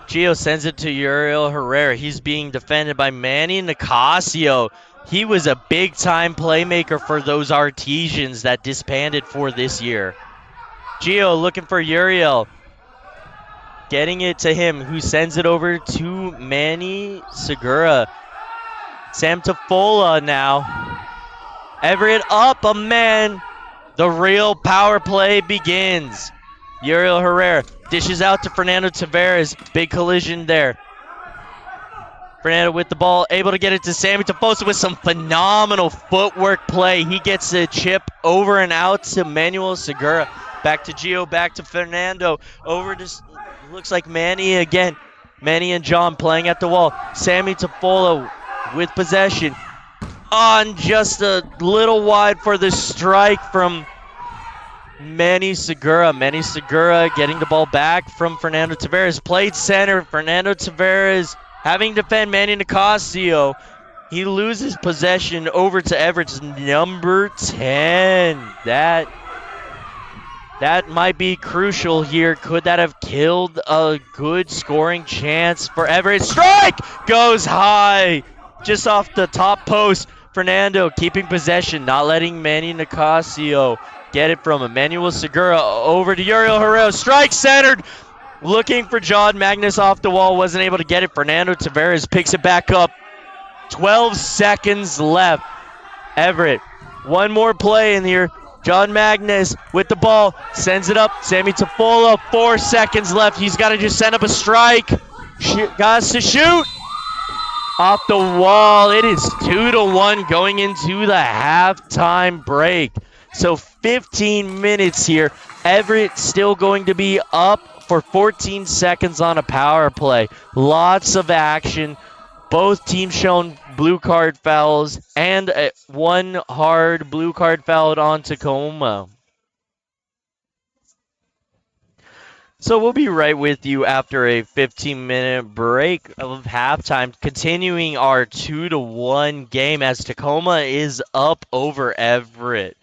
Gio sends it to Uriel Herrera. He's being defended by Manny Nicasio. He was a big-time playmaker for those Artesians that disbanded for this year. Gio looking for Uriel. Getting it to him, who sends it over to Manny Segura. Sam Tafola now. Everett up a man. The real power play begins. Uriel Herrera dishes out to Fernando Tavares. Big collision there. Fernando with the ball, able to get it to Sammy Tafosa with some phenomenal footwork play. He gets a chip over and out to Manuel Segura. Back to Gio, back to Fernando. Over to, looks like Manny again. Manny and John playing at the wall. Sammy Tafola with possession. On just a little wide for the strike from Manny Segura. Manny Segura getting the ball back from Fernando Tavares. Played center. Fernando Tavares having to defend Manny Nicasio. He loses possession over to Everett's number 10. That might be crucial here. Could that have killed a good scoring chance for Everett? Strike goes high just off the top post. Fernando keeping possession, not letting Manny Nicasio get it from Emmanuel Segura. Over to Uriel Herrera. Strike centered. Looking for John Magnus off the wall. Wasn't able to get it. Fernando Tavares picks it back up. 12 seconds left. Everett, one more play in here. John Magnus with the ball, sends it up. Sammy Tofola, 4 seconds left. He's got to just send up a strike. Got to shoot. Off the wall. It is 2-1 going into the halftime break. So 15 minutes here. Everett still going to be up for 14 seconds on a power play. Lots of action. Both teams shown blue card fouls and one hard blue card fouled on Tacoma. So we'll be right with you after a 15-minute break of halftime, continuing our 2-1 game as Tacoma is up over Everett.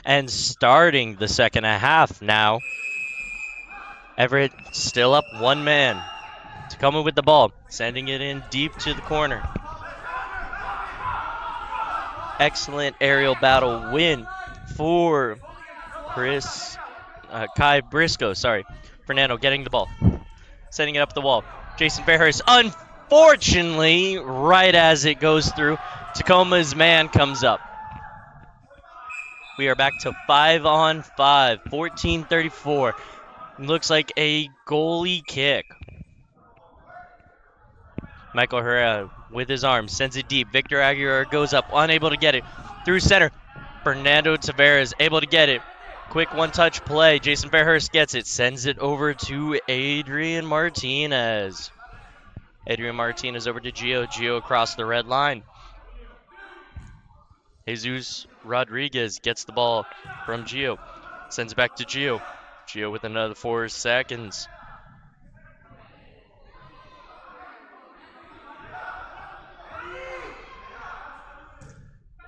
and starting the second half now. Everett still up one man. Tacoma with the ball, sending it in deep to the corner. Excellent aerial battle win for Kai Briscoe. Fernando getting the ball, setting it up the wall. Jason Fairhurst, unfortunately, right as it goes through, Tacoma's man comes up. We are back to 5-on-5, 14:34. Looks like a goalie kick. Michael Herrera with his arm sends it deep. Victor Aguilar goes up, unable to get it. Through center, Fernando Tavares able to get it. Quick one-touch play. Jason Fairhurst gets it, sends it over to Adrian Martinez. Adrian Martinez over to Gio. Gio across the red line. Jesus Rodriguez gets the ball from Gio. Sends it back to Gio. Gio with another 4 seconds.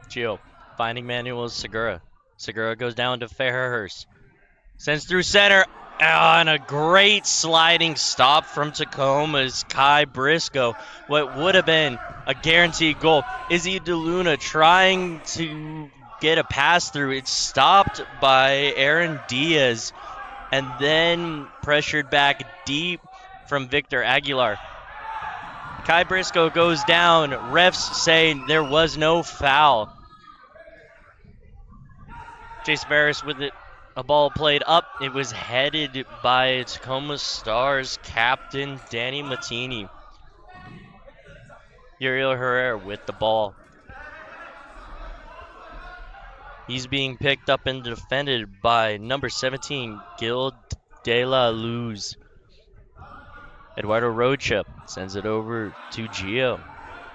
Gio finding Manuel Segura. Segura goes down to Fairhurst. Sends through center. And a great sliding stop from Tacoma's Kai Briscoe. What would have been a guaranteed goal. Izzy DeLuna trying to get a pass through. It's stopped by Aaron Diaz. And then pressured back deep from Victor Aguilar. Kai Briscoe goes down. Refs say there was no foul. Jason Barris with it. A ball played up. It was headed by Tacoma Stars captain Danny Mattini. Uriel Herrera with the ball. He's being picked up and defended by number 17, Gil De La Luz. Eduardo Rocha sends it over to Gio.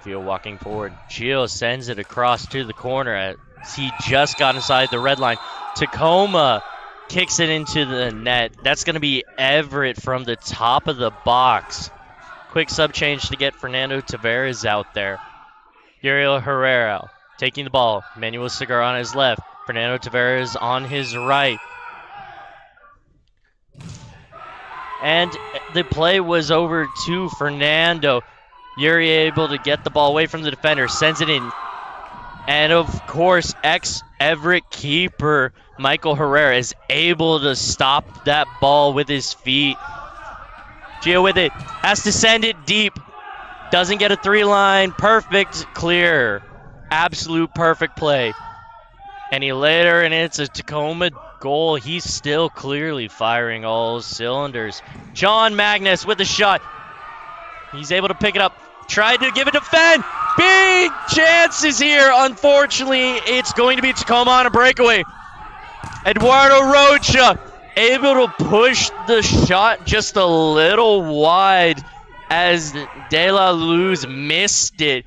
Gio walking forward. Gio sends it across to the corner as he just got inside the red line. Tacoma kicks it into the net. That's going to be Everett from the top of the box. Quick sub change to get Fernando Tavares out there. Uriel Herrera taking the ball. Manuel Segura on his left. Fernando Tavares on his right. And the play was over to Fernando. Yuri able to get the ball away from the defender. Sends it in. And of course, ex-Everett keeper Michael Herrera is able to stop that ball with his feet. Gio with it. Has to send it deep. Doesn't get a 3-line. Perfect clear. Absolute perfect play. Any later, and it's a Tacoma goal. He's still clearly firing all cylinders. John Magnus with the shot. He's able to pick it up. Tried to give it to Fenn. Big chances here. Unfortunately, it's going to be Tacoma on a breakaway. Eduardo Rocha able to push the shot just a little wide as De La Luz missed it.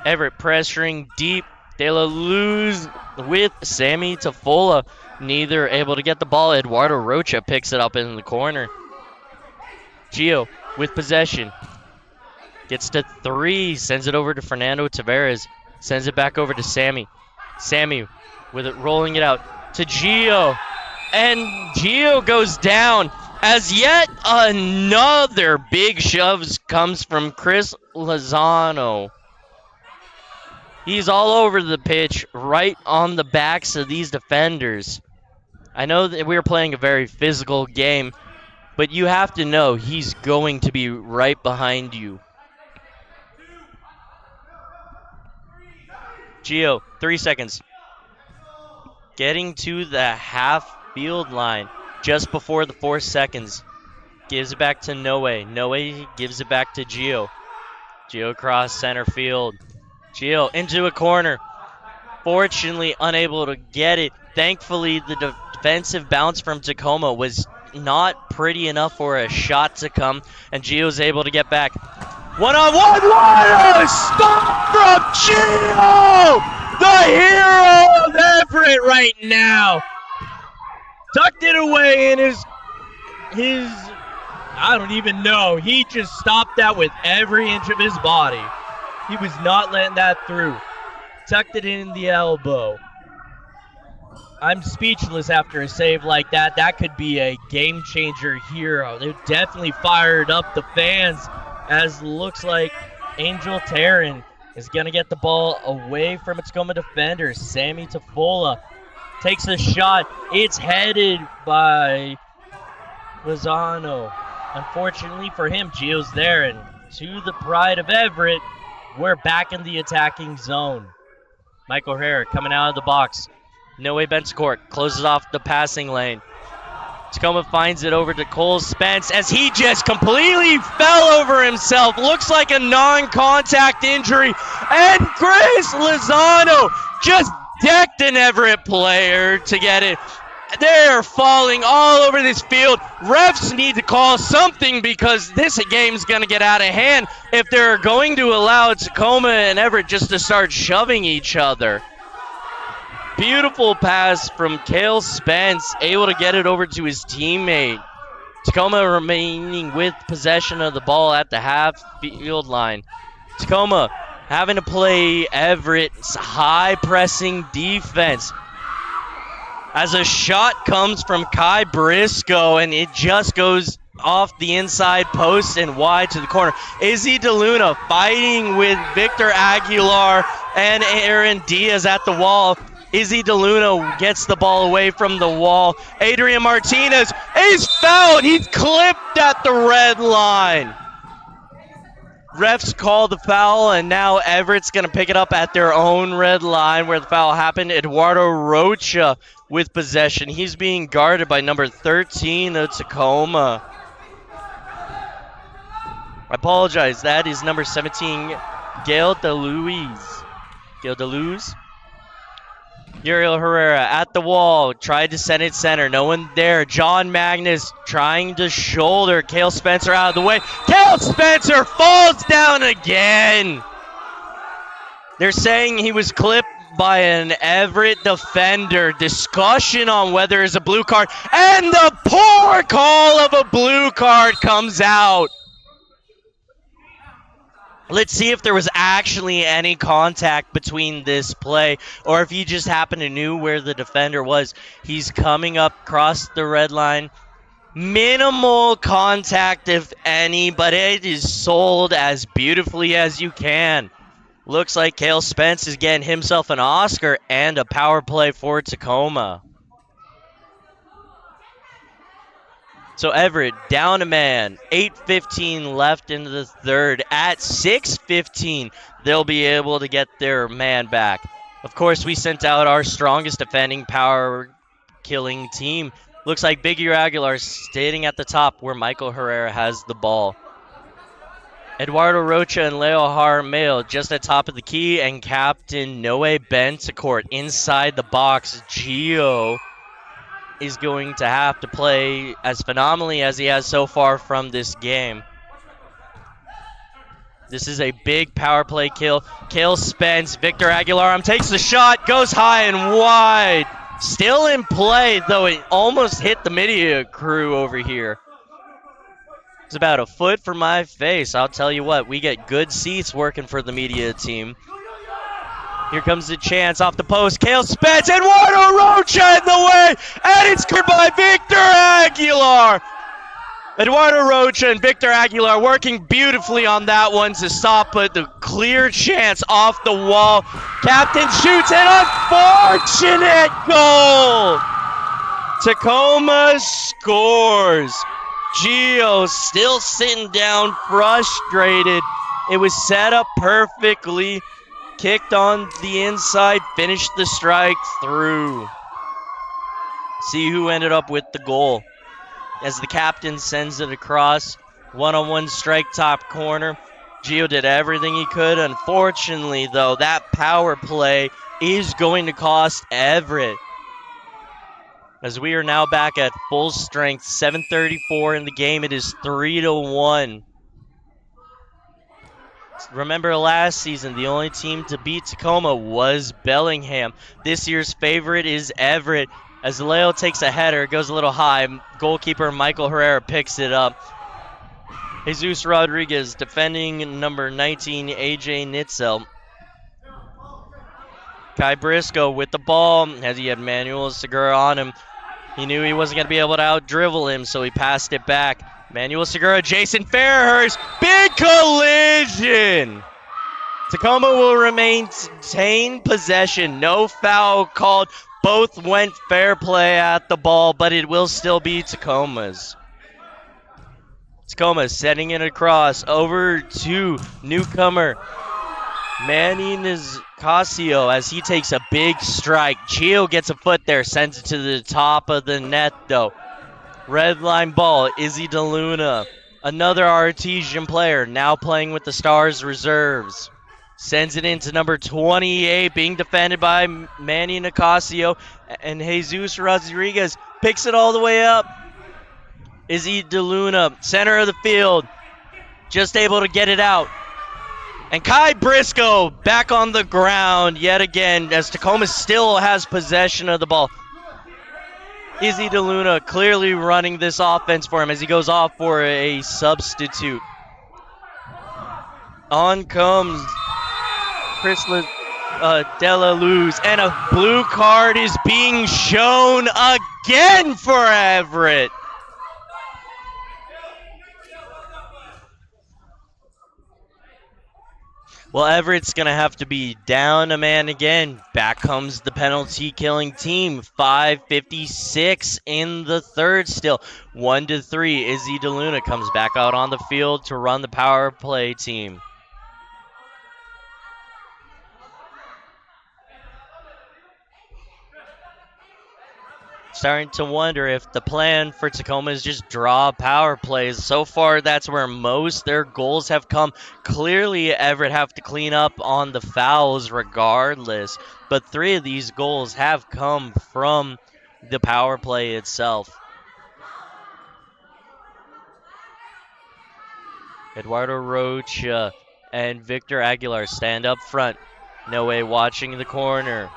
Everett pressuring deep. De La Luz with Sammy Tafola. Neither able to get the ball. Eduardo Rocha picks it up in the corner. Gio with possession. Gets to 3. Sends it over to Fernando Tavares. Sends it back over to Sammy. Sammy with it rolling it out to Gio. And Gio goes down as yet another big shoves comes from Chris Lozano. He's all over the pitch, right on the backs of these defenders. I know that we're playing a very physical game, but you have to know he's going to be right behind you. Gio, 3 seconds. Getting to the half field line just before the 4 seconds. Gives it back to Noe. Noe gives it back to Gio. Gio across center field. Gio into a corner. Fortunately unable to get it. Thankfully, the defensive bounce from Tacoma was not pretty enough for a shot to come, and Gio's able to get back. One-on-one! What a stop from Gio! The hero of Everett right now. Tucked it away in his I don't even know. He just stopped that with every inch of his body. He was not letting that through. Tucked it in the elbow. I'm speechless after a save like that. That could be a game changer here. They definitely fired up the fans as looks like Angel Terran is going to get the ball away from its Tacoma defender. Sammy Tafola takes a shot. It's headed by Lozano. Unfortunately for him, Gio's there, and to the pride of Everett, we're back in the attacking zone. Michael Herrera coming out of the box. Noe Bencourt closes off the passing lane. Tacoma finds it over to Cole Spence as he just completely fell over himself. Looks like a non-contact injury. And Chris Lozano just decked an Everett player to get it. They're falling all over this field. Refs need to call something because this game's going to get out of hand if they're going to allow Tacoma and Everett just to start shoving each other. Beautiful pass from Cale Spence, able to get it over to his teammate. Tacoma remaining with possession of the ball at the half field line. Tacoma having to play Everett's high pressing defense. As a shot comes from Kai Briscoe and it just goes off the inside post and wide to the corner. Izzy DeLuna fighting with Victor Aguilar and Aaron Diaz at the wall. Izzy DeLuna gets the ball away from the wall. Adrian Martinez is fouled. He's clipped at the red line. Refs call the foul, and now Everett's going to pick it up at their own red line where the foul happened. Eduardo Rocha with possession. He's being guarded by number 13 of Tacoma. I apologize. That is number 17, Gail DeLuise. Gail DeLuise. Uriel Herrera at the wall, tried to send it center, no one there. John Magnus trying to shoulder Cale Spencer out of the way. Cale Spencer falls down again. They're saying he was clipped by an Everett defender. Discussion on whether it's a blue card, and the poor call of a blue card comes out. Let's see if there was actually any contact between this play or if he just happened to knew where the defender was. He's coming up across the red line. Minimal contact, if any, but it is sold as beautifully as you can. Looks like Cale Spence is getting himself an Oscar and a power play for Tacoma. So Everett down a man, 8:15 left into the third. At 6:15, they'll be able to get their man back. Of course, we sent out our strongest defending power killing team. Looks like Biggie Aguilar standing at the top where Michael Herrera has the ball. Eduardo Rocha and Leo Jaramillo just at top of the key, and Captain Noe Bencourt inside the box. Gio is going to have to play as phenomenally as he has so far from this game. This is a big power play kill. Cale Spence, Victor Aguilar takes the shot, goes high and wide. Still in play, though it almost hit the media crew over here. It's about a foot from my face. I'll tell you what, we get good seats working for the media team. Here comes the chance off the post. Cale Spence, Eduardo Rocha in the way, and it's cleared by Victor Aguilar. Eduardo Rocha and Victor Aguilar working beautifully on that one to stop it. The clear chance off the wall. Captain shoots an unfortunate goal. Tacoma scores. Gio still sitting down, frustrated. It was set up perfectly. Kicked on the inside, finished the strike through. See who ended up with the goal. As the captain sends it across, one-on-one strike top corner. Gio did everything he could. Unfortunately, though, that power play is going to cost Everett. As we are now back at full strength, 7:34 in the game. It is 3-1. Remember last season, the only team to beat Tacoma was Bellingham. This year's favorite is Everett. As Leo takes a header, it goes a little high. Goalkeeper Michael Herrera picks it up. Jesus Rodriguez defending number 19, AJ Nitzel. Kai Briscoe with the ball as he had Manuel Segura on him. He knew he wasn't going to be able to out-dribble him, so he passed it back. Manuel Segura, Jason Fairhurst, big collision! Tacoma will maintain possession. No foul called. Both went fair play at the ball, but it will still be Tacoma's. Tacoma setting it across over to newcomer Manny Nicasio as he takes a big strike. Gio gets a foot there, sends it to the top of the net though. Red line ball, Izzy DeLuna. Another Artesian player now playing with the Stars reserves. Sends it into number 28, being defended by Manny Nicasio. And Jesus Rodriguez picks it all the way up. Izzy DeLuna, center of the field, just able to get it out. And Kai Briscoe back on the ground yet again as Tacoma still has possession of the ball. Izzy DeLuna clearly running this offense for him as he goes off for a substitute. On comes Chris Dela Luz, and a blue card is being shown again for Everett. Well, Everett's going to have to be down a man again. Back comes the penalty-killing team. 5:56 in the third still. 1-3. Izzy DeLuna comes back out on the field to run the power play team. Starting to wonder if the plan for Tacoma is just draw power plays. So far, that's where most their goals have come. Clearly, Everett have to clean up on the fouls regardless. But 3 of these goals have come from the power play itself. Eduardo Rocha and Victor Aguilar stand up front. Noe watching the corner.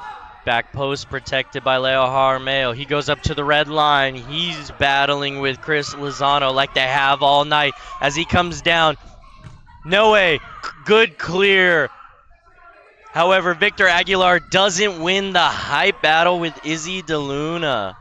Back post protected by Leo Jaramillo. He goes up to the red line. He's battling with Chris Lozano like they have all night as he comes down. Noe, good clear. However, Victor Aguilar doesn't win the hype battle with Izzy DeLuna.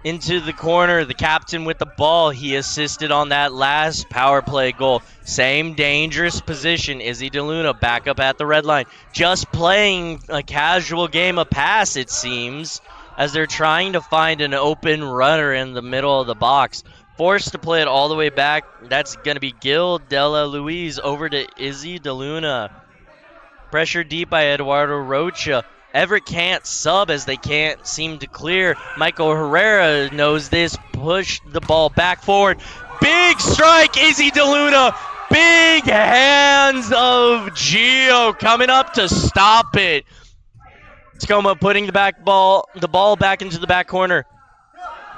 Into the corner, the captain with the ball. He assisted on that last power play goal. Same dangerous position. Izzy DeLuna back up at the red line. Just playing a casual game of pass, it seems, as they're trying to find an open runner in the middle of the box. Forced to play it all the way back. That's going to be Gil Dela Luis over to Izzy DeLuna. Pressure deep by Eduardo Rocha. Everett can't sub as they can't seem to clear. Michael Herrera knows this. Push the ball back forward. Big strike, Izzy DeLuna. Big hands of Gio coming up to stop it. Tacoma putting the ball back into the back corner.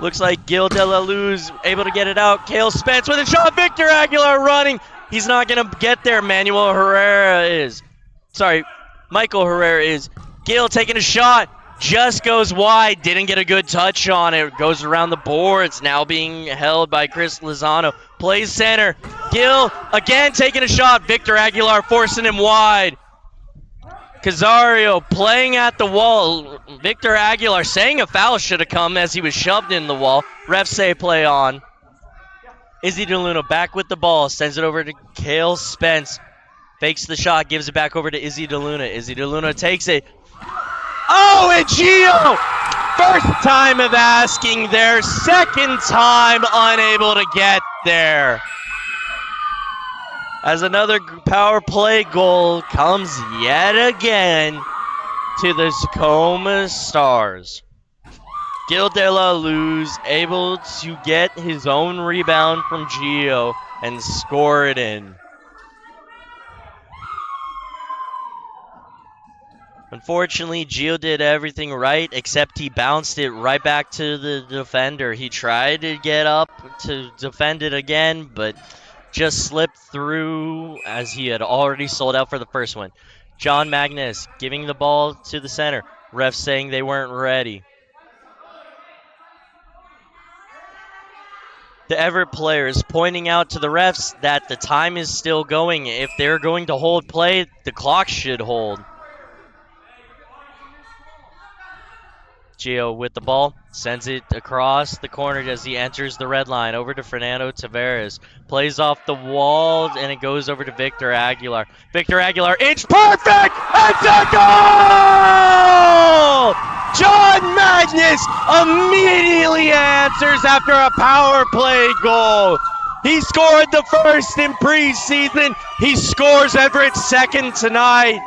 Looks like Gil Dela Luz able to get it out. Cale Spence with a shot. Victor Aguilar running. He's not going to get there. Michael Herrera is. Gil taking a shot, just goes wide, didn't get a good touch on it, goes around the boards, now being held by Chris Lozano. Plays center, Gil again taking a shot, Victor Aguilar forcing him wide. Casario playing at the wall, Victor Aguilar saying a foul should have come as he was shoved in the wall. Refs say play on. Izzy DeLuna back with the ball, sends it over to Cale Spence. Fakes the shot, gives it back over to Izzy DeLuna. Izzy DeLuna takes it. Oh, and Gio! First time of asking there, second time unable to get there. As another power play goal comes yet again to the Tacoma Stars. Gil Dela Luz able to get his own rebound from Gio and score it in. Unfortunately, Gio did everything right, except he bounced it right back to the defender. He tried to get up to defend it again, but just slipped through as he had already sold out for the first one. John Magnus giving the ball to the center. Refs saying they weren't ready. The Everett players pointing out to the refs that the time is still going. If they're going to hold play, the clock should hold. Gio with the ball, sends it across the corner as he enters the red line over to Fernando Tavares. Plays off the wall and it goes over to Victor Aguilar. Victor Aguilar, it's perfect! It's a goal! John Magnus immediately answers after a power play goal. He scored the first in preseason. He scores Everett's second tonight.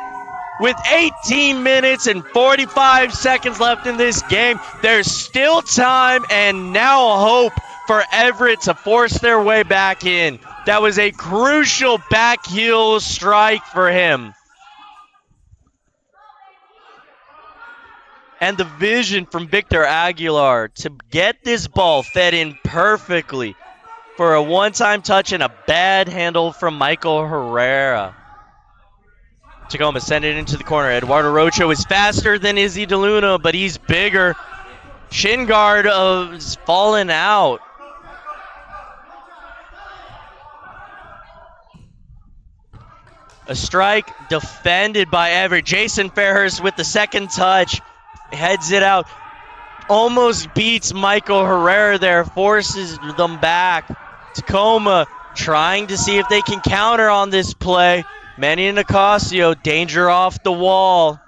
With 18 minutes and 45 seconds left in this game, there's still time and now hope for Everett to force their way back in. That was a crucial back heel strike for him. And the vision from Victor Aguilar to get this ball fed in perfectly for a one-time touch and a bad handle from Michael Herrera. Tacoma sent it into the corner. Eduardo Rocho is faster than Izzy DeLuna, but he's bigger. Shin guard is fallen out. A strike defended by Everett. Jason Fairhurst with the second touch. Heads it out. Almost beats Michael Herrera there. Forces them back. Tacoma trying to see if they can counter on this play. Manny Nicasio, danger off the wall.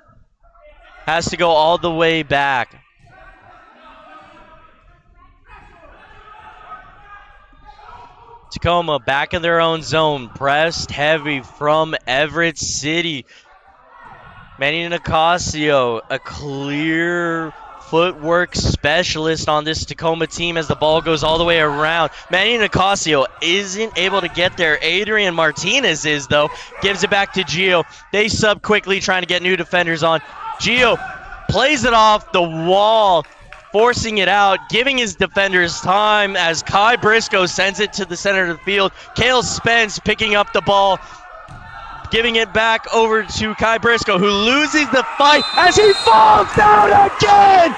Has to go all the way back. Tacoma back in their own zone. Pressed heavy from Everett City. Manny Nicasio, a clear footwork specialist on this Tacoma team as the ball goes all the way around. Manny Nicasio isn't able to get there. Adrian Martinez is, though. Gives it back to Gio. They sub quickly, trying to get new defenders on. Gio plays it off the wall, forcing it out, giving his defenders time as Kai Briscoe sends it to the center of the field. Cale Spence picking up the ball, giving it back over to Kai Briscoe, who loses the fight as he falls down again!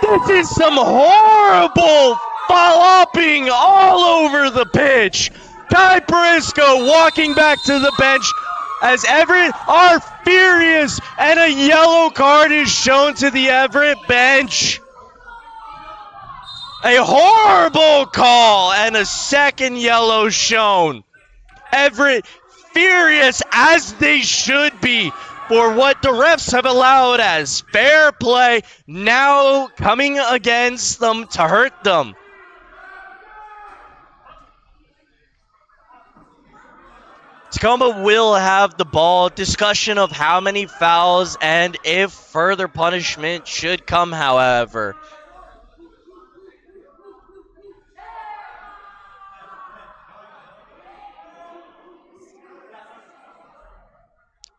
This is some horrible flopping all over the pitch. Kai Briscoe walking back to the bench as Everett are furious, and a yellow card is shown to the Everett bench. A horrible call and a second yellow shown. Everett furious, as they should be, for what the refs have allowed as fair play, now coming against them to hurt them. Tacoma will have the ball. Discussion of how many fouls and if further punishment should come, however.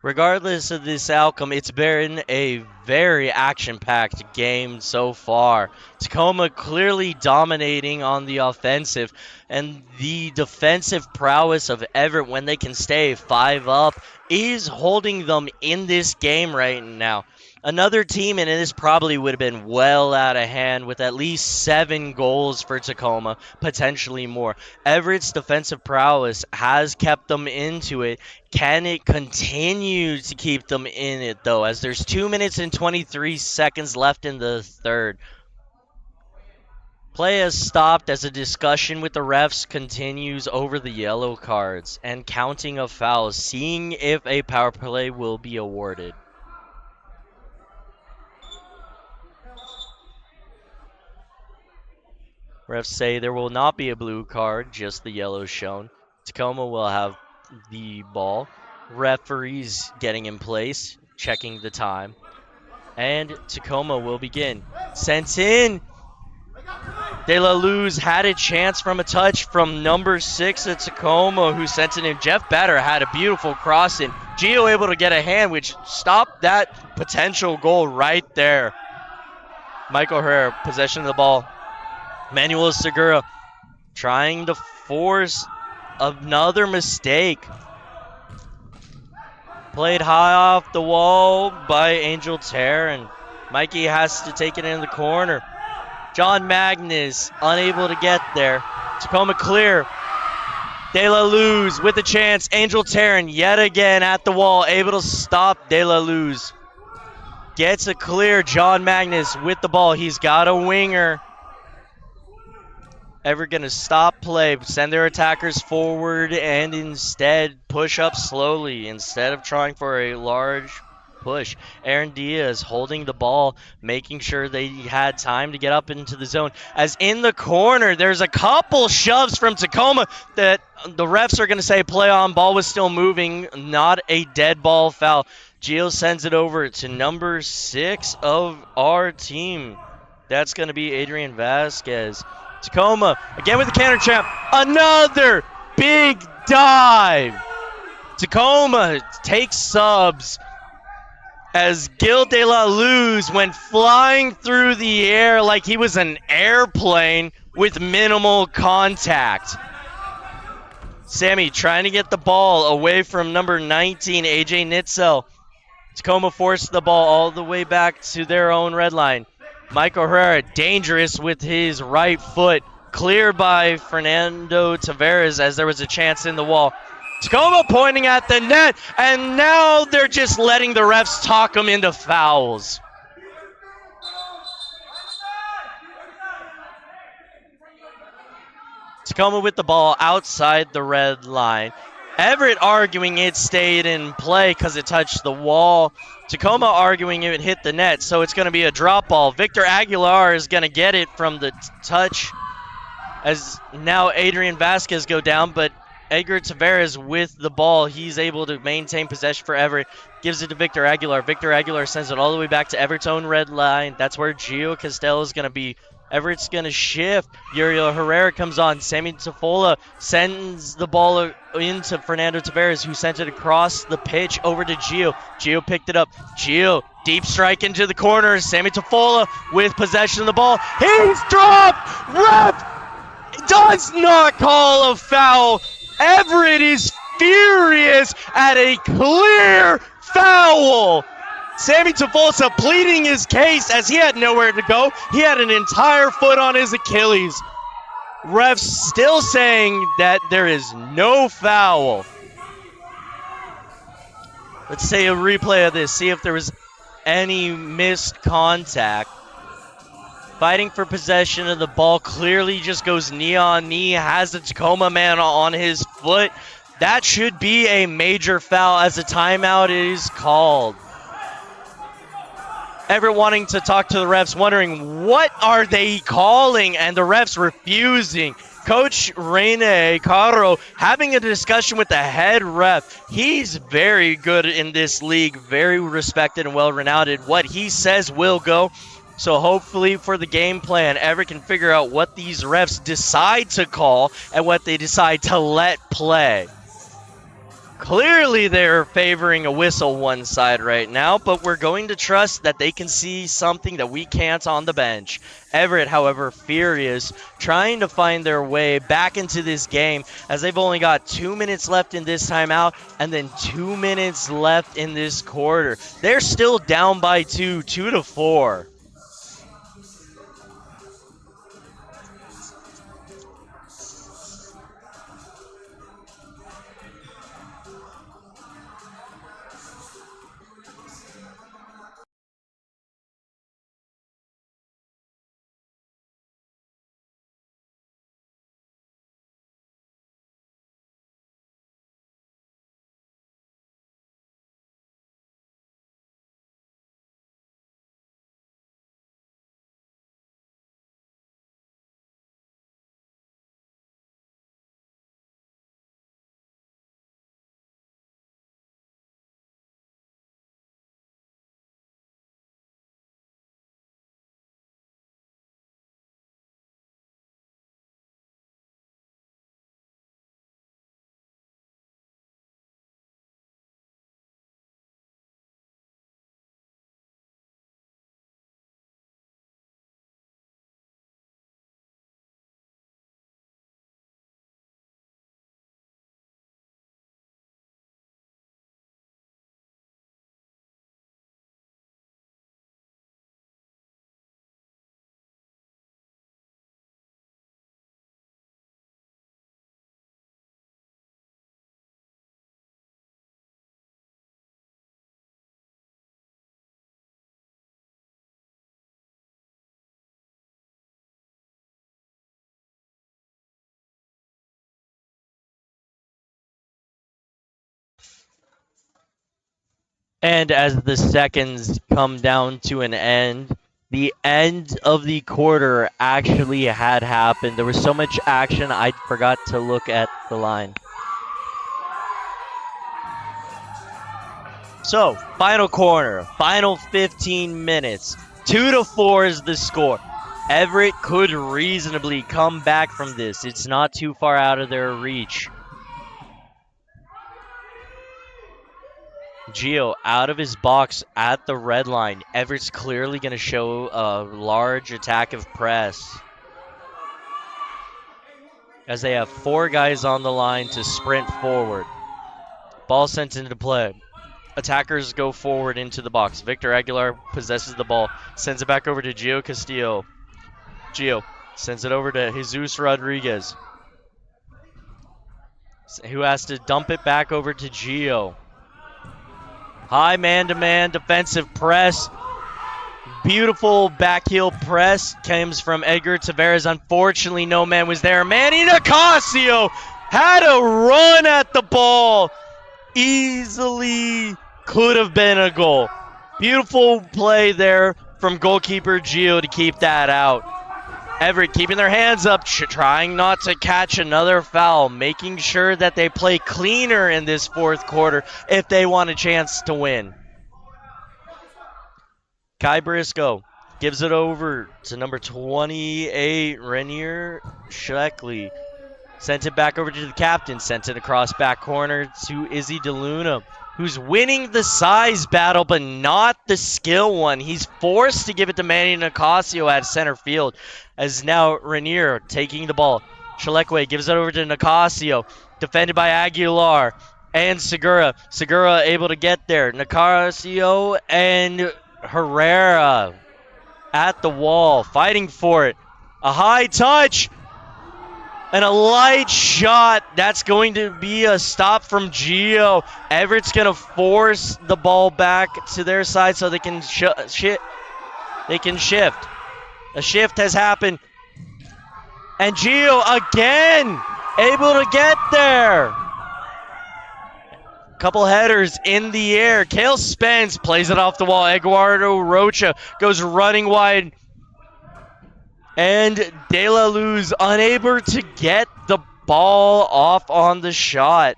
Regardless of this outcome, it's been a very action-packed game so far. Tacoma clearly dominating on the offensive, and the defensive prowess of Everett when they can stay 5 up is holding them in this game right now. Another team, and this probably would have been well out of hand with at least 7 goals for Tacoma, potentially more. Everett's defensive prowess has kept them into it. Can it continue to keep them in it, though, as there's 2 minutes and 23 seconds left in the third? Play has stopped as a discussion with the refs continues over the yellow cards and counting of fouls, seeing if a power play will be awarded. Refs say there will not be a blue card, just the yellow shown. Tacoma will have the ball. Referees getting in place, checking the time. And Tacoma will begin. Sent in. De La Luz had a chance from a touch from number 6 at Tacoma, who sent it in. Jeff Batter had a beautiful cross in. Gio able to get a hand, which stopped that potential goal right there. Michael Herrera, possession of the ball. Manuel Segura trying to force another mistake. Played high off the wall by Angel Terran. Mikey has to take it in the corner. John Magnus unable to get there. Tacoma clear. De La Luz with a chance. Angel Terran yet again at the wall, able to stop De La Luz. Gets a clear. John Magnus with the ball. He's got a winger. Everett going to stop play, send their attackers forward, and instead push up slowly instead of trying for a large push. Aaron Diaz holding the ball, making sure they had time to get up into the zone. As in the corner, there's a couple shoves from Tacoma that the refs are going to say play on. Ball was still moving, not a dead ball foul. Gio sends it over to number 6 of our team. That's going to be Adrian Vasquez. Tacoma again with the counter trap. Another big dive. Tacoma takes subs as Gil De La Luz went flying through the air like he was an airplane with minimal contact. Sammy trying to get the ball away from number 19, AJ Nitzel. Tacoma forced the ball all the way back to their own red line. Michael Herrera dangerous with his right foot. Cleared by Fernando Tavares as there was a chance in the wall. Tacoma pointing at the net, and now they're just letting the refs talk them into fouls. Tacoma with the ball outside the red line. Everett arguing it stayed in play because it touched the wall. Tacoma arguing it hit the net, so it's going to be a drop ball. Victor Aguilar is going to get it from the touch as now Adrian Vasquez go down, but Edgar Tavares with the ball. He's able to maintain possession for Everett. Gives it to Victor Aguilar. Victor Aguilar sends it all the way back to Everett's own red line. That's where Gio Costello is going to be. Everett's going to shift. Uriel Herrera comes on. Sammy Tafola sends the ball into Fernando Tavares, who sent it across the pitch over to Gio. Gio picked it up. Gio, deep strike into the corner. Sammy Tafola with possession of the ball. He's dropped! Ref does not call a foul. Everett is furious at a clear foul. Sammy Tafosa pleading his case as he had nowhere to go. He had an entire foot on his Achilles. Refs still saying that there is no foul. Let's say a replay of this, see if there was any missed contact. Fighting for possession of the ball, clearly just goes knee on knee, has the Tacoma man on his foot. That should be a major foul as a timeout is called. Everett wanting to talk to the refs, wondering what are they calling, and the refs refusing. Coach Rene Caro having a discussion with the head ref. He's very good in this league, very respected and well-renowned. What he says will go. So hopefully for the game plan, Everett can figure out what these refs decide to call and what they decide to let play. Clearly they're favoring a whistle one side right now, but we're going to trust that they can see something that we can't on the bench. Everett, however, furious, trying to find their way back into this game as they've only got 2 minutes left in this timeout and then 2 minutes left in this quarter. They're still down by 2-4. And as the seconds come down to an end, the end of the quarter actually had happened. There was so much action, I forgot to look at the line. So, final corner, final 15 minutes. 2-4 is the score. Everett could reasonably come back from this. It's not too far out of their reach. Gio out of his box at the red line. Everett's clearly going to show a large attack of press, as they have 4 guys on the line to sprint forward. Ball sent into play. Attackers go forward into the box. Victor Aguilar possesses the ball, sends it back over to Gio Castillo. Gio sends it over to Jesus Rodriguez, who has to dump it back over to Gio. High man-to-man defensive press. Beautiful back heel press comes from Edgar Tavares. Unfortunately, no man was there. Manny Nicasio had a run at the ball. Easily could have been a goal. Beautiful play there from goalkeeper Gio to keep that out. Everett keeping their hands up, trying not to catch another foul, making sure that they play cleaner in this fourth quarter if they want a chance to win. Kai Briscoe gives it over to number 28, Renier Schleckley. Sent it back over to the captain, sent it across back corner to Izzy DeLuna, who's winning the size battle, but not the skill one. He's forced to give it to Manny Nicasio at center field, as now Renier taking the ball. Shalekwe gives it over to Nicasio, defended by Aguilar and Segura. Segura able to get there. Nicasio and Herrera at the wall, fighting for it. A high touch and a light shot. That's going to be a stop from Gio. Everett's going to force the ball back to their side so they can shift. A shift has happened. And Gio again able to get there. Couple headers in the air. Kale Spence plays it off the wall. Eduardo Rocha goes running wide. And De La Luz unable to get the ball off on the shot.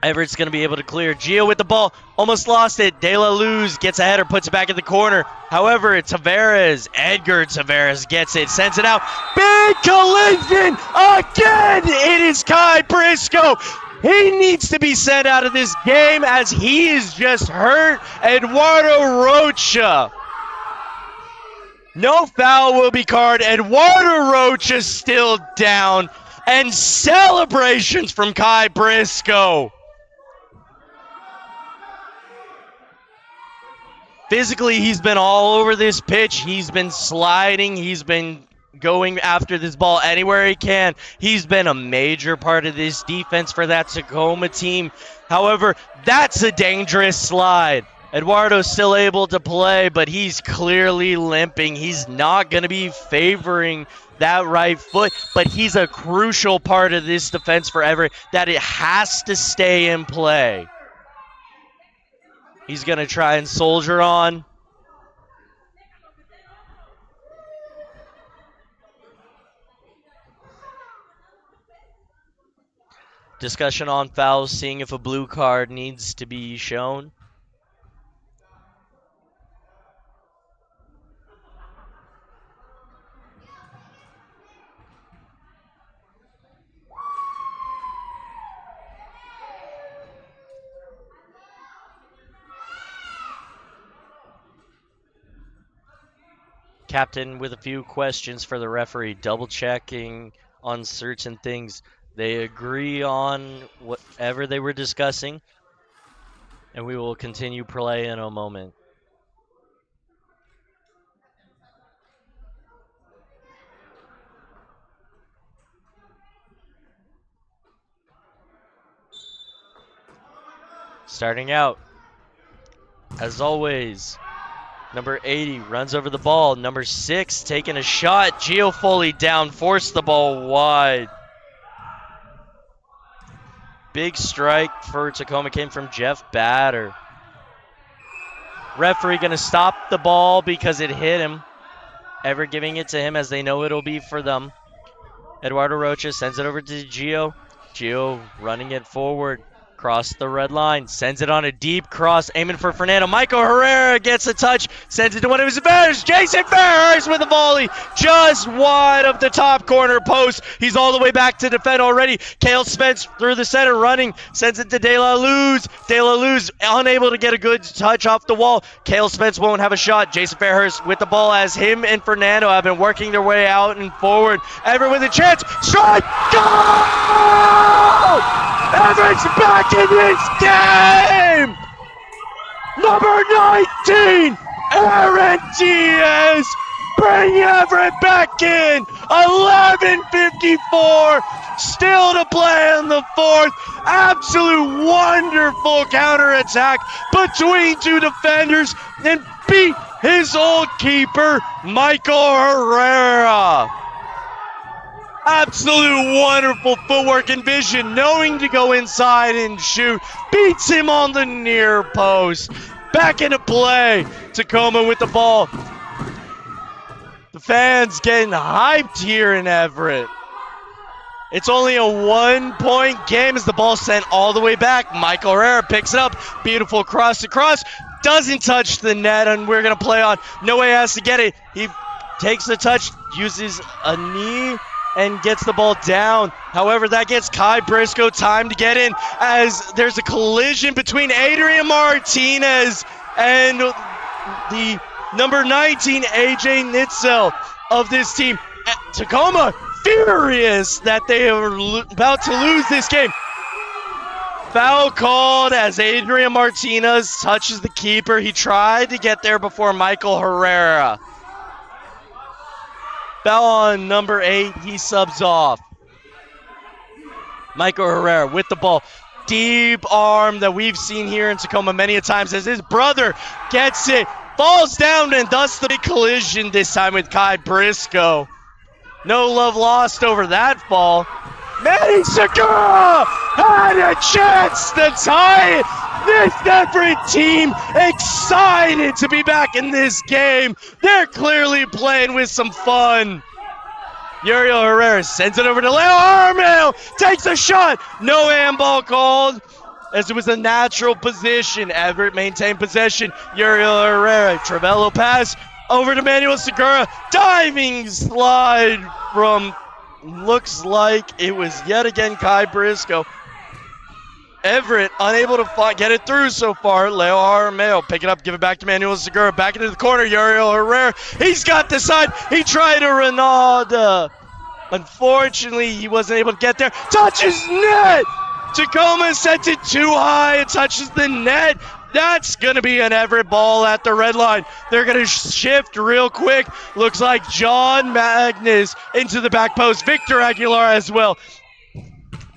Everett's going to be able to clear. Gio with the ball. Almost lost it. De La Luz gets a header, puts it back in the corner. However, Tavares, Edgar Tavares gets it, sends it out. Big collision again. It is Kai Briscoe. He needs to be sent out of this game as he is just hurt. Eduardo Rocha. No foul will be called. Eduardo Rocha still down. And celebrations from Kai Briscoe. Physically, he's been all over this pitch. He's been sliding. He's been going after this ball anywhere he can. He's been a major part of this defense for that Tacoma team. However, that's a dangerous slide. Eduardo's still able to play, but he's clearly limping. He's not going to be favoring that right foot, but he's a crucial part of this defense for Everett, that it has to stay in play. He's going to try and soldier on. Discussion on fouls, seeing if a blue card needs to be shown. Captain with a few questions for the referee, double checking on certain things. They agree on whatever they were discussing, and we will continue play in a moment. Starting out, as always, number 80 runs over the ball. Number 6 taking a shot. Gio Foley down, forced the ball wide. Big strike for Tacoma came from Jeff Batter. Referee going to stop the ball because it hit him. Everett giving it to him as they know it'll be for them. Eduardo Rocha sends it over to Gio. Gio running it forward. Cross the red line. Sends it on a deep cross. Aiming for Fernando. Michael Herrera gets a touch. Sends it to one of his defenders. Jason Ferris with a volley. Just wide of the top corner post. He's all the way back to defend already. Cale Spence through the center running. Sends it to De La Luz. De La Luz unable to get a good touch off the wall. Cale Spence won't have a shot. Jason Ferris with the ball as him and Fernando have been working their way out and forward. Everett with a chance. Strike. Goal! Everett's back in this game! Number 19, Aaron Diaz, bring Everett back in. 11:54, still to play in the fourth. Absolute wonderful counterattack between two defenders and beat his old keeper, Michael Herrera. Absolute wonderful footwork and vision, knowing to go inside and shoot. Beats him on the near post. Back into play. Tacoma with the ball. The fans getting hyped here in Everett. It's only a 1-point game as the ball sent all the way back. Michael Herrera picks it up. Beautiful cross to cross. Doesn't touch the net, and we're going to play on. No way has to get it. He takes the touch, uses a knee, and gets the ball down. However, that gets Kai Briscoe time to get in as there's a collision between Adrian Martinez and the number 19, AJ Nitzel of this team. Tacoma furious that they are about to lose this game. Foul called as Adrian Martinez touches the keeper. He tried to get there before Michael Herrera. Foul on number 8, he subs off. Michael Herrera with the ball. Deep arm that we've seen here in Tacoma many a times as his brother gets it, falls down, and thus the big collision this time with Kai Briscoe. No love lost over that fall. Manny Segura had a chance to tie it. This Everett team excited to be back in this game. They're clearly playing with some fun. Uriel Herrera sends it over to Leo Armel. Takes a shot. No handball called as it was a natural position. Everett maintained possession. Uriel Herrera, Travello pass over to Manuel Segura. Diving slide from, looks like it was yet again Kai Briscoe. Everett unable to get it through so far. Leo Armeo pick it up, give it back to Manuel Segura. Back into the corner, Uriel Herrera. He's got the side. He tried a Ronaldo. Unfortunately, he wasn't able to get there. Touches net. Tacoma sets it too high. It touches the net. That's going to be an Everett ball at the red line. They're going to shift real quick. Looks like John Magnus into the back post. Victor Aguilar as well.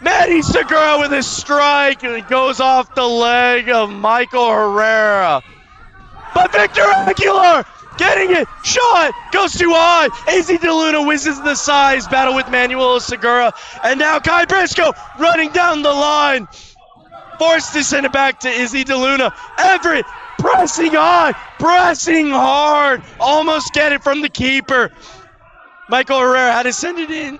Manny Segura with a strike, and it goes off the leg of Michael Herrera. But Victor Aguilar getting it, shot, goes too high. Izzy DeLuna whizzes the size, battle with Manuel Segura. And now Kai Briscoe running down the line. Forced to send it back to Izzy DeLuna. Everett pressing on, pressing hard. Almost get it from the keeper. Michael Herrera had to send it in.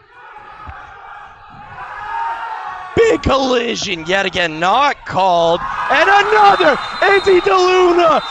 Big collision, yet again not called. And another Izzy DeLuna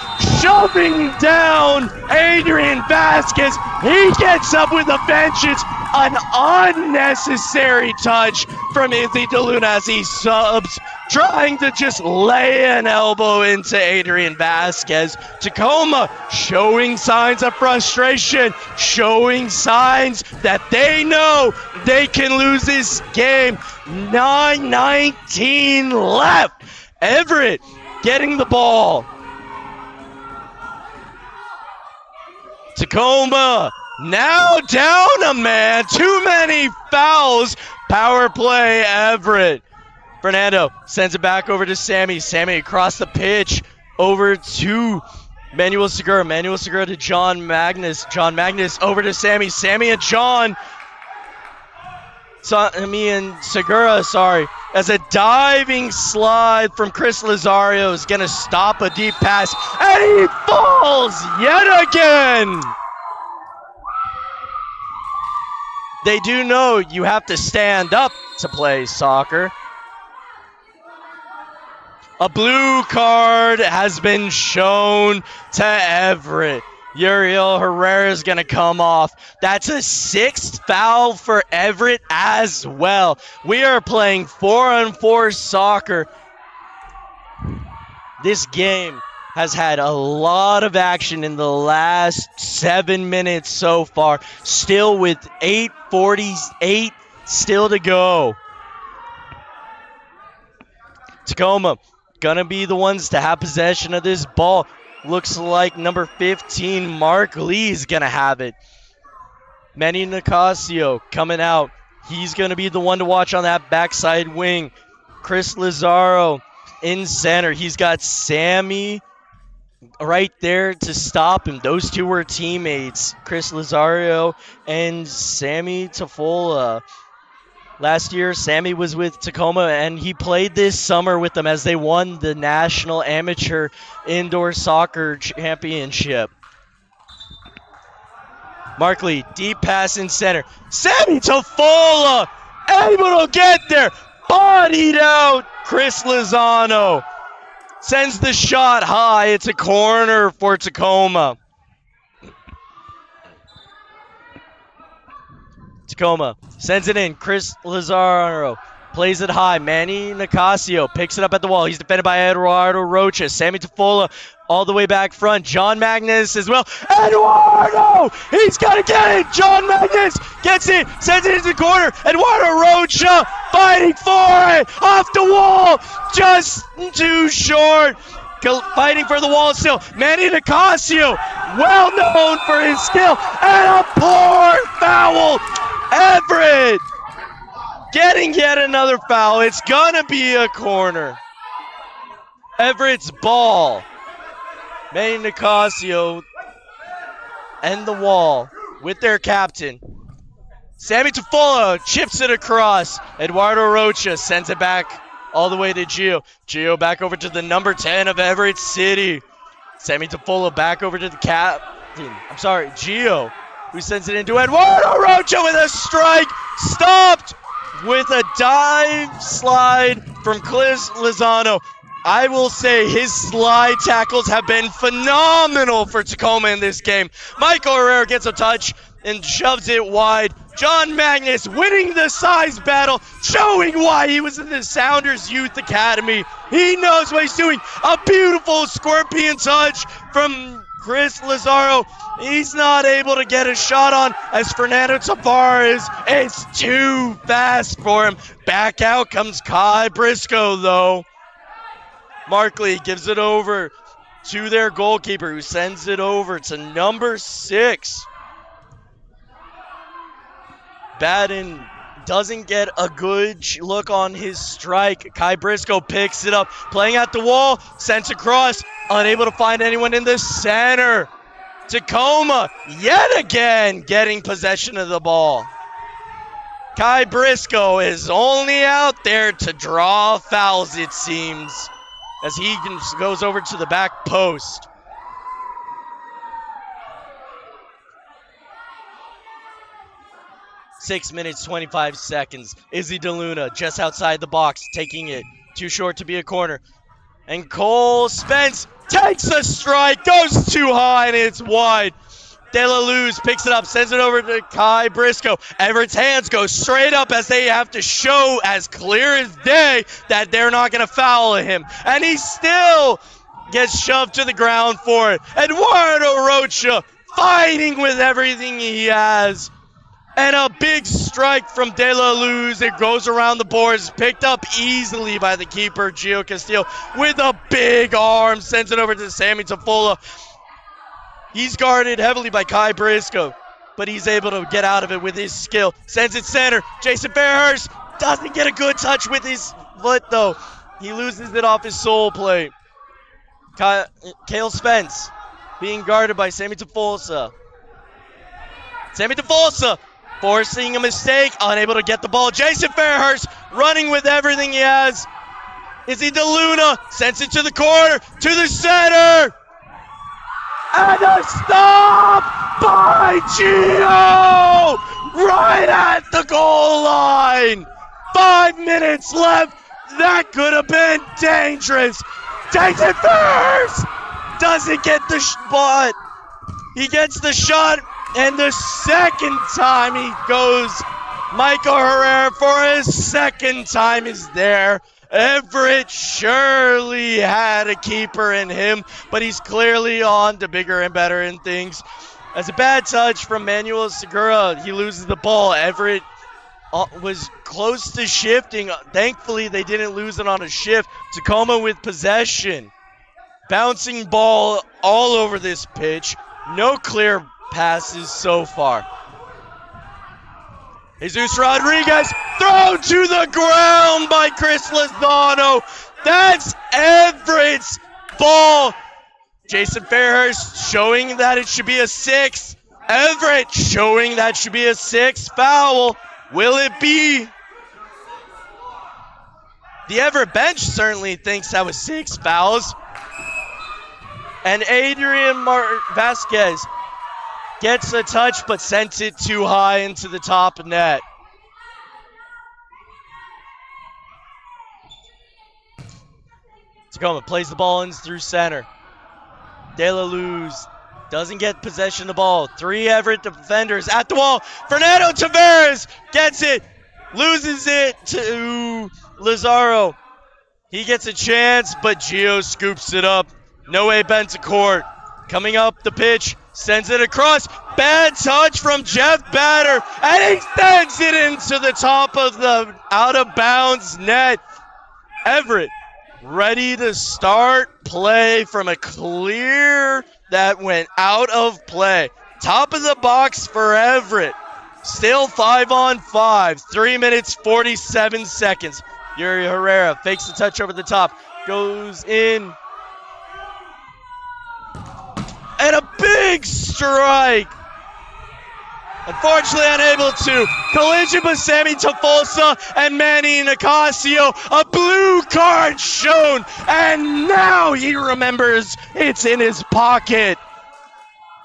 shoving down Adrian Vasquez. He gets up with a vengeance. An unnecessary touch from Izzy DeLuna as he subs, trying to just lay an elbow into Adrian Vasquez. Tacoma showing signs of frustration, showing signs that they know they can lose this game. 9:19 left. Everett getting the ball. Tacoma now down a man. Too many fouls. Power play Everett. Fernando sends it back over to Sammy. Sammy across the pitch over to Manuel Segura. Manuel Segura to John Magnus. John Magnus over to Sammy. Sammy and John. Sammy and Segura, sorry. as a diving slide from Chris Lazario is going to stop a deep pass, and he falls yet again. They do know you have to stand up to play soccer. A blue card has been shown to Everett. Uriel Herrera is going to come off. That's a 6th foul for Everett as well. We are playing 4-on-4 soccer. This game has had a lot of action in the last 7 minutes so far. Still with 8:48 still to go. Tacoma gonna be the ones to have possession of this ball. Looks like number 15, Mark Lee, is going to have it. Manny Nicasio coming out. He's going to be the one to watch on that backside wing. Chris Lazaro in center. He's got Sammy right there to stop him. Those two were teammates, Chris Lazario and Sammy Tafola. Last year, Sammy was with Tacoma, and he played this summer with them as they won the National Amateur Indoor Soccer Championship. Markley, deep pass in center. Sammy Tafola, able to get there. Bodied out, Chris Lozano. Sends the shot high. It's a corner for Tacoma. Tacoma sends it in. Chris Lazaro plays it high. Manny Nicasio picks it up at the wall. He's defended by Eduardo Rocha. Sammy Tafola all the way back front. John Magnus as well. Eduardo! He's got to get it! John Magnus gets it, sends it into the corner. Eduardo Rocha fighting for it! Off the wall! Just too short. Fighting for the wall still. Manny Nicasio, well known for his skill. And a poor foul! Everett getting yet another foul. It's gonna be a corner. Everett's ball. Manny Nicasio and the wall with their captain. Sammy Tafola chips it across. Eduardo Rocha sends it back all the way to Gio. Gio back over to the number 10 of Everett City. Sammy Tafola back over to the captain. Gio, who sends it into Eduardo Rocha with a strike. Stopped with a dive slide from Chris Lozano. I will say his slide tackles have been phenomenal for Tacoma in this game. Michael Herrera gets a touch and shoves it wide. John Magnus winning the size battle, showing why he was in the Sounders Youth Academy. He knows what he's doing. A beautiful scorpion touch from Chris Lazaro. He's not able to get a shot on as Fernando Tavares is too fast for him. Back out comes Kai Briscoe though. Markley gives it over to their goalkeeper, who sends it over to number 6. Baden doesn't get a good look on his strike. Kai Briscoe picks it up, playing at the wall, sends across, unable to find anyone in the center. Tacoma yet again getting possession of the ball. Kai Briscoe is only out there to draw fouls, it seems, as he goes over to the back post. Six minutes, 25 seconds. Izzy DeLuna just outside the box, taking it. Too short to be a corner. And Cole Spence takes a strike, goes too high, and it's wide. De La Luz picks it up, sends it over to Kai Briscoe. Everett's hands go straight up as they have to show as clear as day that they're not going to foul him. And he still gets shoved to the ground for it. Eduardo Rocha fighting with everything he has. And a big strike from De La Luz. It goes around the boards, picked up easily by the keeper, Gio Castillo, with a big arm, sends it over to Sammy Tafola. He's guarded heavily by Kai Briscoe, but he's able to get out of it with his skill. Sends it center. Jason Fairhurst doesn't get a good touch with his foot, though. He loses it off his sole plate. Cale Spence being guarded by Sammy Tafosa. Sammy Tafosa forcing a mistake, unable to get the ball. Jason Fairhurst running with everything he has. Is he DeLuna? Sends it to the corner, to the center. And a stop by Gio! Right at the goal line. 5 minutes left. That could have been dangerous. Takes it first. Doesn't get the spot. He gets the shot, and the second time he goes, Michael Herrera for his second time is there. Everett surely had a keeper in him, but he's clearly on to bigger and better in things. As a bad touch from Manuel Segura, he loses the ball. Everett was close to shifting. Thankfully, they didn't lose it on a shift. Tacoma with possession. Bouncing ball all over this pitch. No clear passes so far. Jesus Rodriguez thrown to the ground by Chris Lozano. That's Everett's ball. Jason Fairhurst showing that it should be a 6. Everett showing that should be a 6. Foul. Will it be? The Everett bench certainly thinks that was 6 fouls. And Adrian Vasquez gets a touch but sends it too high into the top net. Tacoma plays the ball in through center. De La Luz doesn't get possession of the ball. 3 Everett defenders at the wall. Fernando Tavares gets it. Loses it to Lazaro. He gets a chance, but Gio scoops it up. Noe Bentacourt coming up the pitch. Sends it across. Bad touch from Jeff Batter. And he sends it into the top of the out-of-bounds net. Everett ready to start play from a clear that went out of play. Top of the box for Everett. Still 5-on-5. 3 minutes, 47 seconds. Yuri Herrera fakes the touch over the top. Goes in. And a big strike. Unfortunately unable to. Collision with Sammy Tafosa and Manny Nicasio. A blue card shown. And now he remembers it's in his pocket.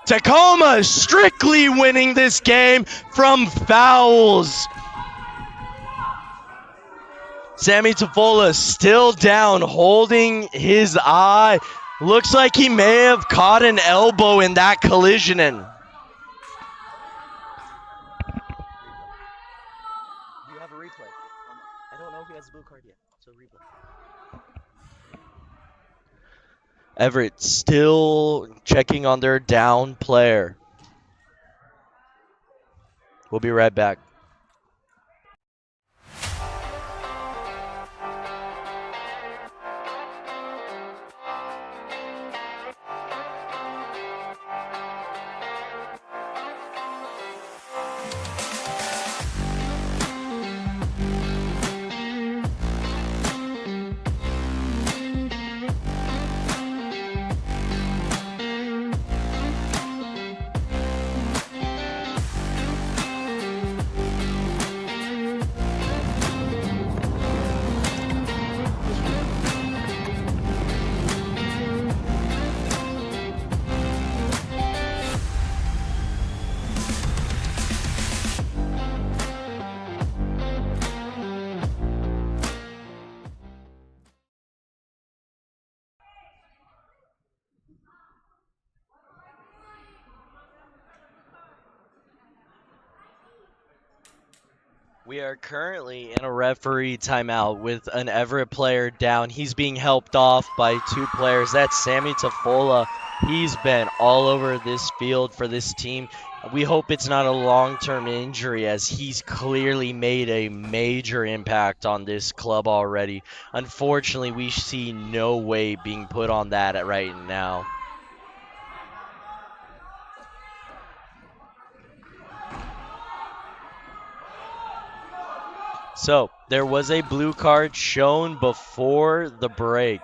Tacoma strictly winning this game from fouls. Sammy Tafola still down, holding his eye. Looks like he may have caught an elbow in that collision. You have a replay. I don't know if he has a blue card yet, so replay. Everett still checking on their down player. We'll be right back. We are currently in a referee timeout with an Everett player down. He's being helped off by 2 players. That's Sammy Tafola. He's been all over this field for this team. We hope it's not a long-term injury, as he's clearly made a major impact on this club already. Unfortunately, we see no weight being put on that right now. So, there was a blue card shown before the break.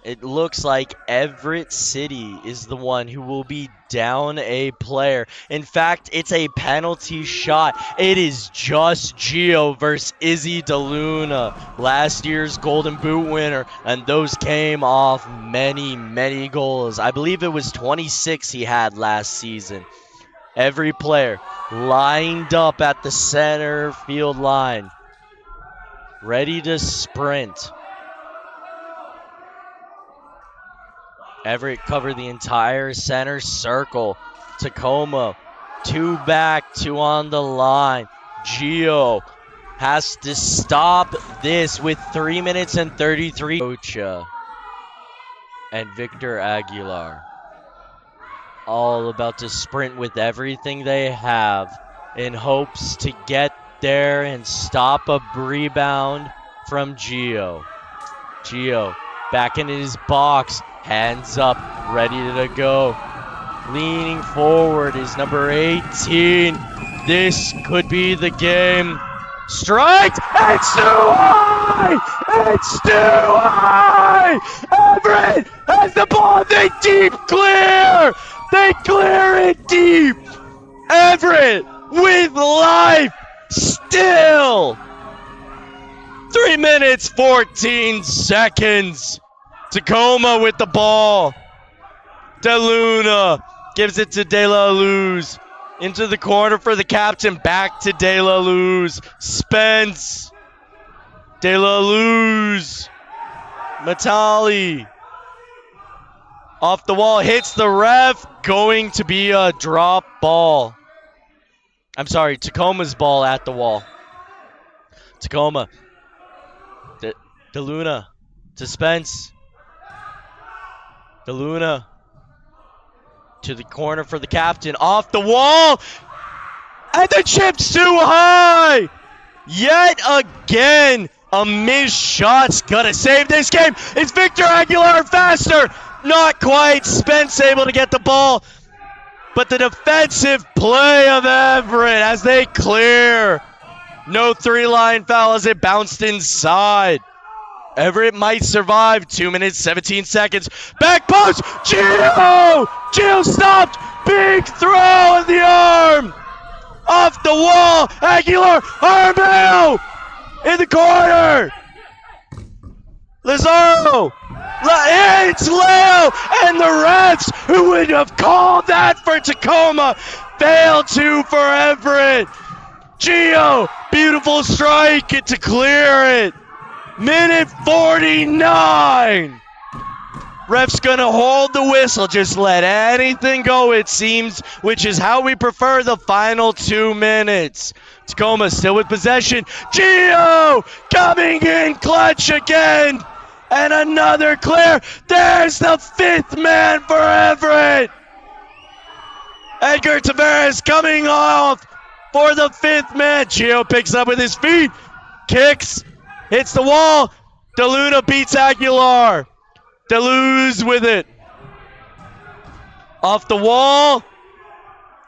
It looks like Everett City is the one who will be down a player. In fact, it's a penalty shot. It is just Gio versus Izzy DeLuna, last year's Golden Boot winner, and those came off many goals. I believe it was 26 he had last season. Every player lined up at the center field line, ready to sprint. Everett covered the entire center circle. Tacoma, 2 back, 2 on the line. Gio has to stop this with 3 minutes and 33. Ocha and Victor Aguilar, all about to sprint with everything they have in hopes to get there and stop a rebound from Gio. Gio back in his box, hands up, ready to go. Leaning forward is number 18. This could be the game. Strike! It's too high! It's too high! Everett has the ball. They deep clear! They clear it deep! Everett with life still! 3 minutes, 14 seconds. Tacoma with the ball. DeLuna gives it to De La Luz. Into the corner for the captain. Back to De La Luz. Spence. De La Luz. Matali. Off the wall. Hits the ref. Going to be a drop ball. I'm sorry. Tacoma's ball at the wall. Tacoma. DeLuna to Spence. DeLuna to the corner for the captain. Off the wall. And the chip's too high. Yet again, a missed shot's gonna save this game. It's Victor Aguilar faster. Not quite. Spence able to get the ball. But the defensive play of Everett as they clear. No 3-line foul as it bounced inside. Everett might survive. 2 minutes, 17 seconds. Back post. Gio! Gio stopped. Big throw in the arm. Off the wall. Aguilar. Armel. In the corner. Lazaro. It's Leo. And the refs who would have called that for Tacoma failed to for Everett. Gio. Beautiful strike to clear it. Minute 49. Ref's gonna hold the whistle, just let anything go, it seems, which is how we prefer the final 2 minutes. Tacoma still with possession. Gio coming in clutch again. And another clear. There's the 5th man for Everett. Edgar Tavares coming off for the 5th man. Gio picks up with his feet. Kicks. Hits the wall. DeLuna beats Aguilar. DeLuz with it. Off the wall.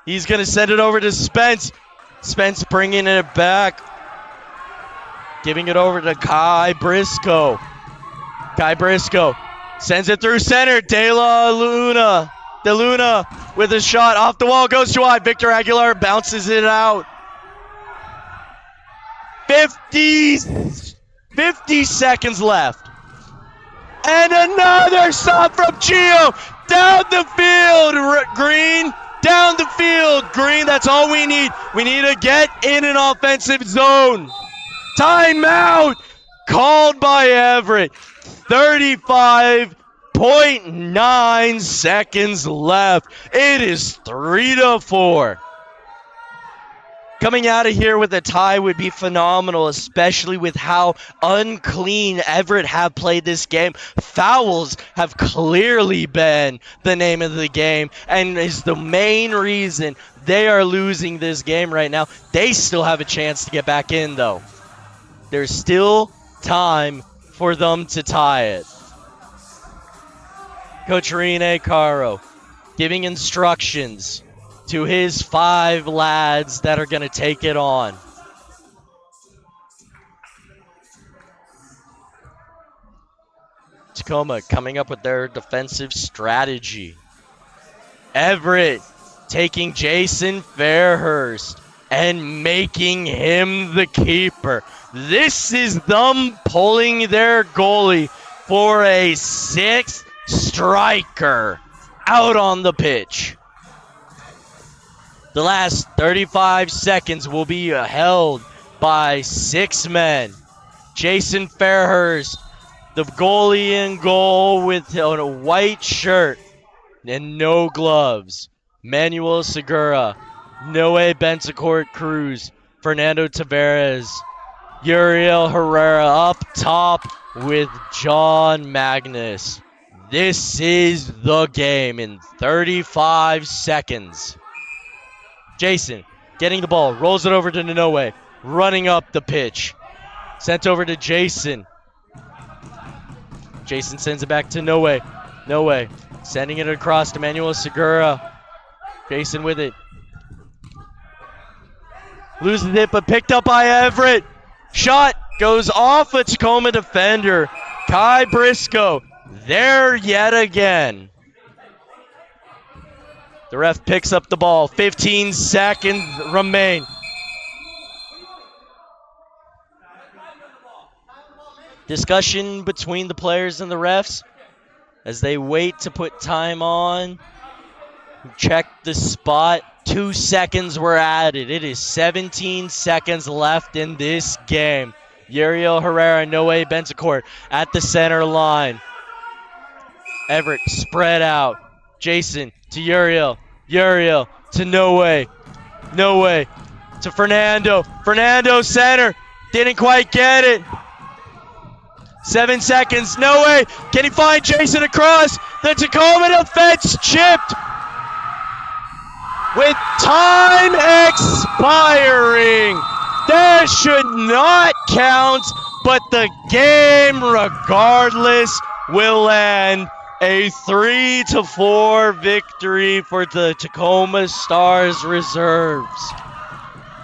He's going to send it over to Spence. Spence bringing it back. Giving it over to Kai Briscoe. Kai Briscoe sends it through center. De La Luna. DeLuna with a shot. Off the wall. Goes to wide. Victor Aguilar bounces it out. 50 seconds left. And another stop from Gio. Down the field, Green. Down the field, Green. That's all we need. We need to get in an offensive zone. Timeout called by Everett. 35.9 seconds left. It is 3-4. Coming out of here with a tie would be phenomenal, especially with how unclean Everett have played this game. Fouls have clearly been the name of the game and is the main reason they are losing this game right now. They still have a chance to get back in, though. There's still time for them to tie it. Coach Rene Caro giving instructions to his 5 lads that are going to take it on. Tacoma coming up with their defensive strategy. Everett taking Jason Fairhurst and making him the keeper. This is them pulling their goalie for a 6th striker out on the pitch. The last 35 seconds will be held by 6 men. Jason Fairhurst, the goalie in goal with a white shirt and no gloves. Manuel Segura, Noe Benzacourt Cruz, Fernando Tavares, Uriel Herrera up top with John Magnus. This is the game in 35 seconds. Jason getting the ball, rolls it over to Noe, running up the pitch. Sent over to Jason. Jason sends it back to Noe. Noe sending it across to Manuel Segura. Jason with it. Loses it, but picked up by Everett. Shot goes off a Tacoma defender. Kai Briscoe there yet again. The ref picks up the ball. 15 seconds remain. Discussion between the players and the refs as they wait to put time on. Check the spot. 2 seconds were added. It is 17 seconds left in this game. Uriel Herrera, Noe Benzacourt at the center line. Everett spread out. Jason to Uriel. Uriel to Noe. Noe to Fernando. Fernando center. Didn't quite get it. 7 seconds. Noe. Can he find Jason across? The Tacoma defense chipped. With time expiring. That should not count, but the game regardless will end a 3-4 victory for the Tacoma Stars reserves.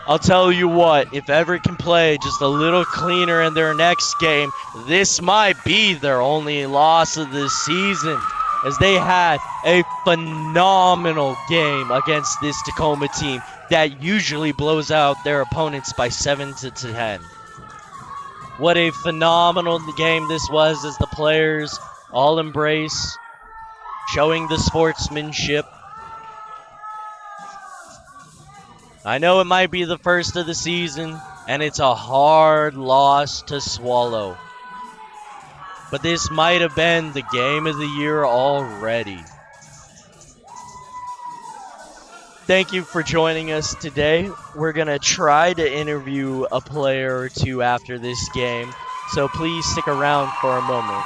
I'll tell you what, if Everett can play just a little cleaner in their next game, this might be their only loss of the season, as they had a phenomenal game against this Tacoma team that usually blows out their opponents by 7-10. What a phenomenal game this was, as the players all embrace showing the sportsmanship. I know it might be the first of the season, and it's a hard loss to swallow. But this might have been the game of the year already. Thank you for joining us today. We're going to try to interview a player or two after this game, so please stick around for a moment.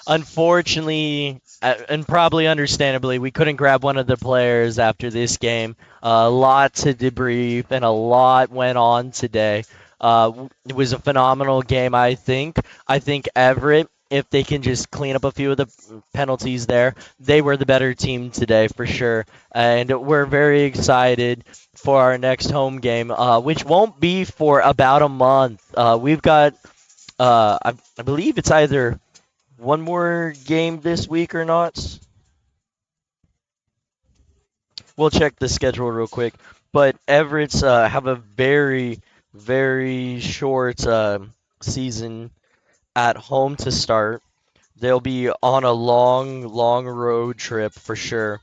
Unfortunately, and probably understandably, we couldn't grab one of the players after this game. A lot to debrief, and a lot went on today. It was a phenomenal game, I think. I think Everett, if they can just clean up a few of the penalties there, they were the better team today for sure. And we're very excited for our next home game, which won't be for about a month. We've got, I believe it's either one more game this week or not. We'll check the schedule real quick. But Everett's have a very, very short season at home to start. They'll be on a long, long road trip for sure.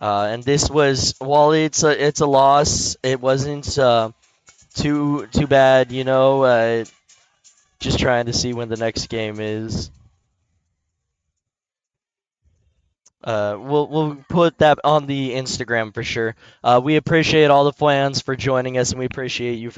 And this was, while it's a loss, it wasn't too bad. Just trying to see when the next game is. We'll put that on the Instagram for sure. We appreciate all the fans for joining us, and we appreciate you for